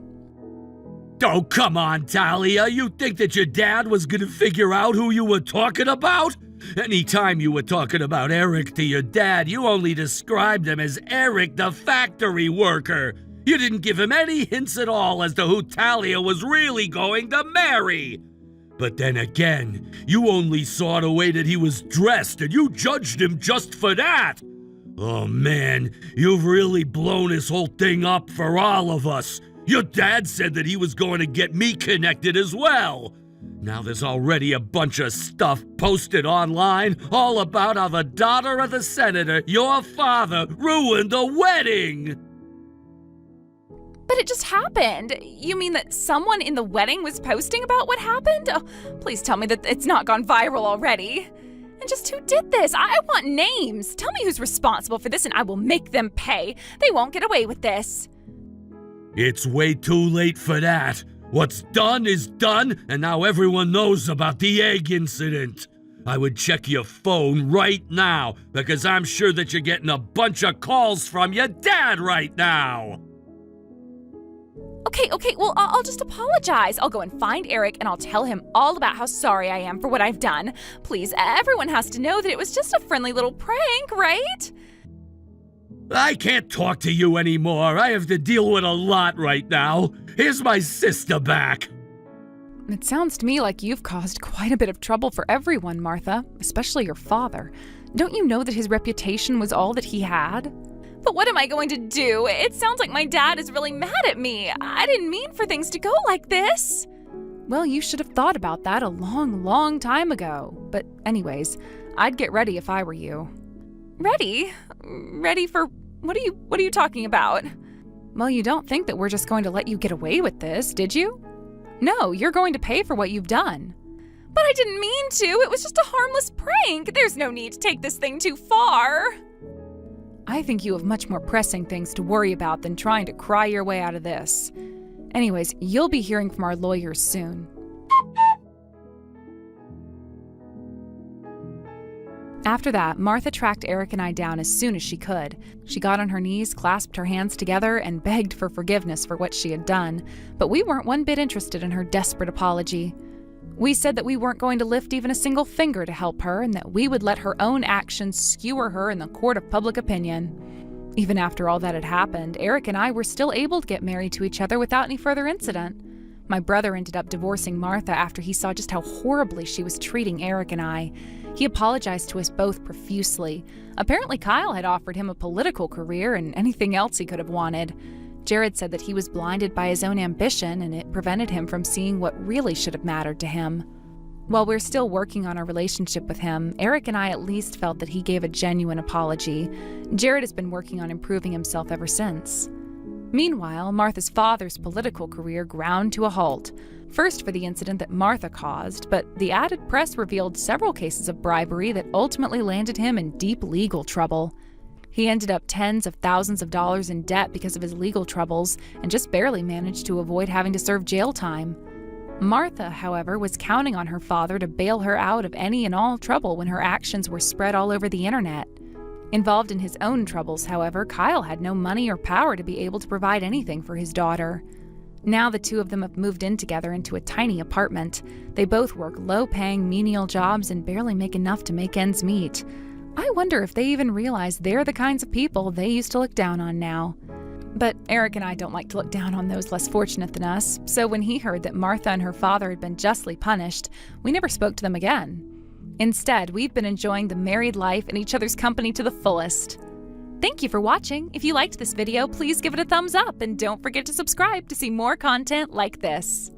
Oh, come on, Talia. You think that your dad was gonna figure out who you were talking about? Anytime you were talking about Eric to your dad, you only described him as Eric the factory worker. You didn't give him any hints at all as to who Talia was really going to marry. But then again, you only saw the way that he was dressed and you judged him just for that. Oh man, you've really blown this whole thing up for all of us. Your dad said that he was going to get me connected as well. Now there's already a bunch of stuff posted online all about how the daughter of the senator, your father, ruined a wedding. But it just happened. You mean that someone in the wedding was posting about what happened? Oh, please tell me that it's not gone viral already. And just who did this? I want names. Tell me who's responsible for this and I will make them pay. They won't get away with this. It's way too late for that. What's done is done, and now everyone knows about the egg incident. I would check your phone right now, because I'm sure that you're getting a bunch of calls from your dad right now. Okay, well, I'll just apologize. I'll go and find Eric and I'll tell him all about how sorry I am for what I've done. Please, everyone has to know that it was just a friendly little prank, right? I can't talk to you anymore. I have to deal with a lot right now. Here's my sister back. It sounds to me like you've caused quite a bit of trouble for everyone, Martha, especially your father. Don't you know that his reputation was all that he had? But what am I going to do? It sounds like my dad is really mad at me. I didn't mean for things to go like this. Well, you should have thought about that a long, long time ago. But anyways, I'd get ready if I were you. Ready? Ready for what are you talking about? Well, you don't think that we're just going to let you get away with this, did you? No, you're going to pay for what you've done. But I didn't mean to. It was just a harmless prank. There's no need to take this thing too far. I think you have much more pressing things to worry about than trying to cry your way out of this. Anyways, you'll be hearing from our lawyers soon. After that, Martha tracked Eric and I down as soon as she could. She got on her knees, clasped her hands together, and begged for forgiveness for what she had done. But we weren't one bit interested in her desperate apology. We said that we weren't going to lift even a single finger to help her and that we would let her own actions skewer her in the court of public opinion. Even after all that had happened, Eric and I were still able to get married to each other without any further incident. My brother ended up divorcing Martha after he saw just how horribly she was treating Eric and I. He apologized to us both profusely. Apparently Kyle had offered him a political career and anything else he could have wanted. Jared said that he was blinded by his own ambition and it prevented him from seeing what really should have mattered to him. While we're still working on our relationship with him, Eric and I at least felt that he gave a genuine apology. Jared has been working on improving himself ever since. Meanwhile, Martha's father's political career ground to a halt. First for the incident that Martha caused, but the added press revealed several cases of bribery that ultimately landed him in deep legal trouble. He ended up tens of thousands of dollars in debt because of his legal troubles and just barely managed to avoid having to serve jail time. Martha, however, was counting on her father to bail her out of any and all trouble when her actions were spread all over the internet. Involved in his own troubles, however, Kyle had no money or power to be able to provide anything for his daughter. Now the two of them have moved in together into a tiny apartment. They both work low-paying, menial jobs and barely make enough to make ends meet. I wonder if they even realize they're the kinds of people they used to look down on now. But Eric and I don't like to look down on those less fortunate than us, so when he heard that Martha and her father had been justly punished, we never spoke to them again. Instead, we've been enjoying the married life and each other's company to the fullest. Thank you for watching. If you liked this video, please give it a thumbs up and don't forget to subscribe to see more content like this.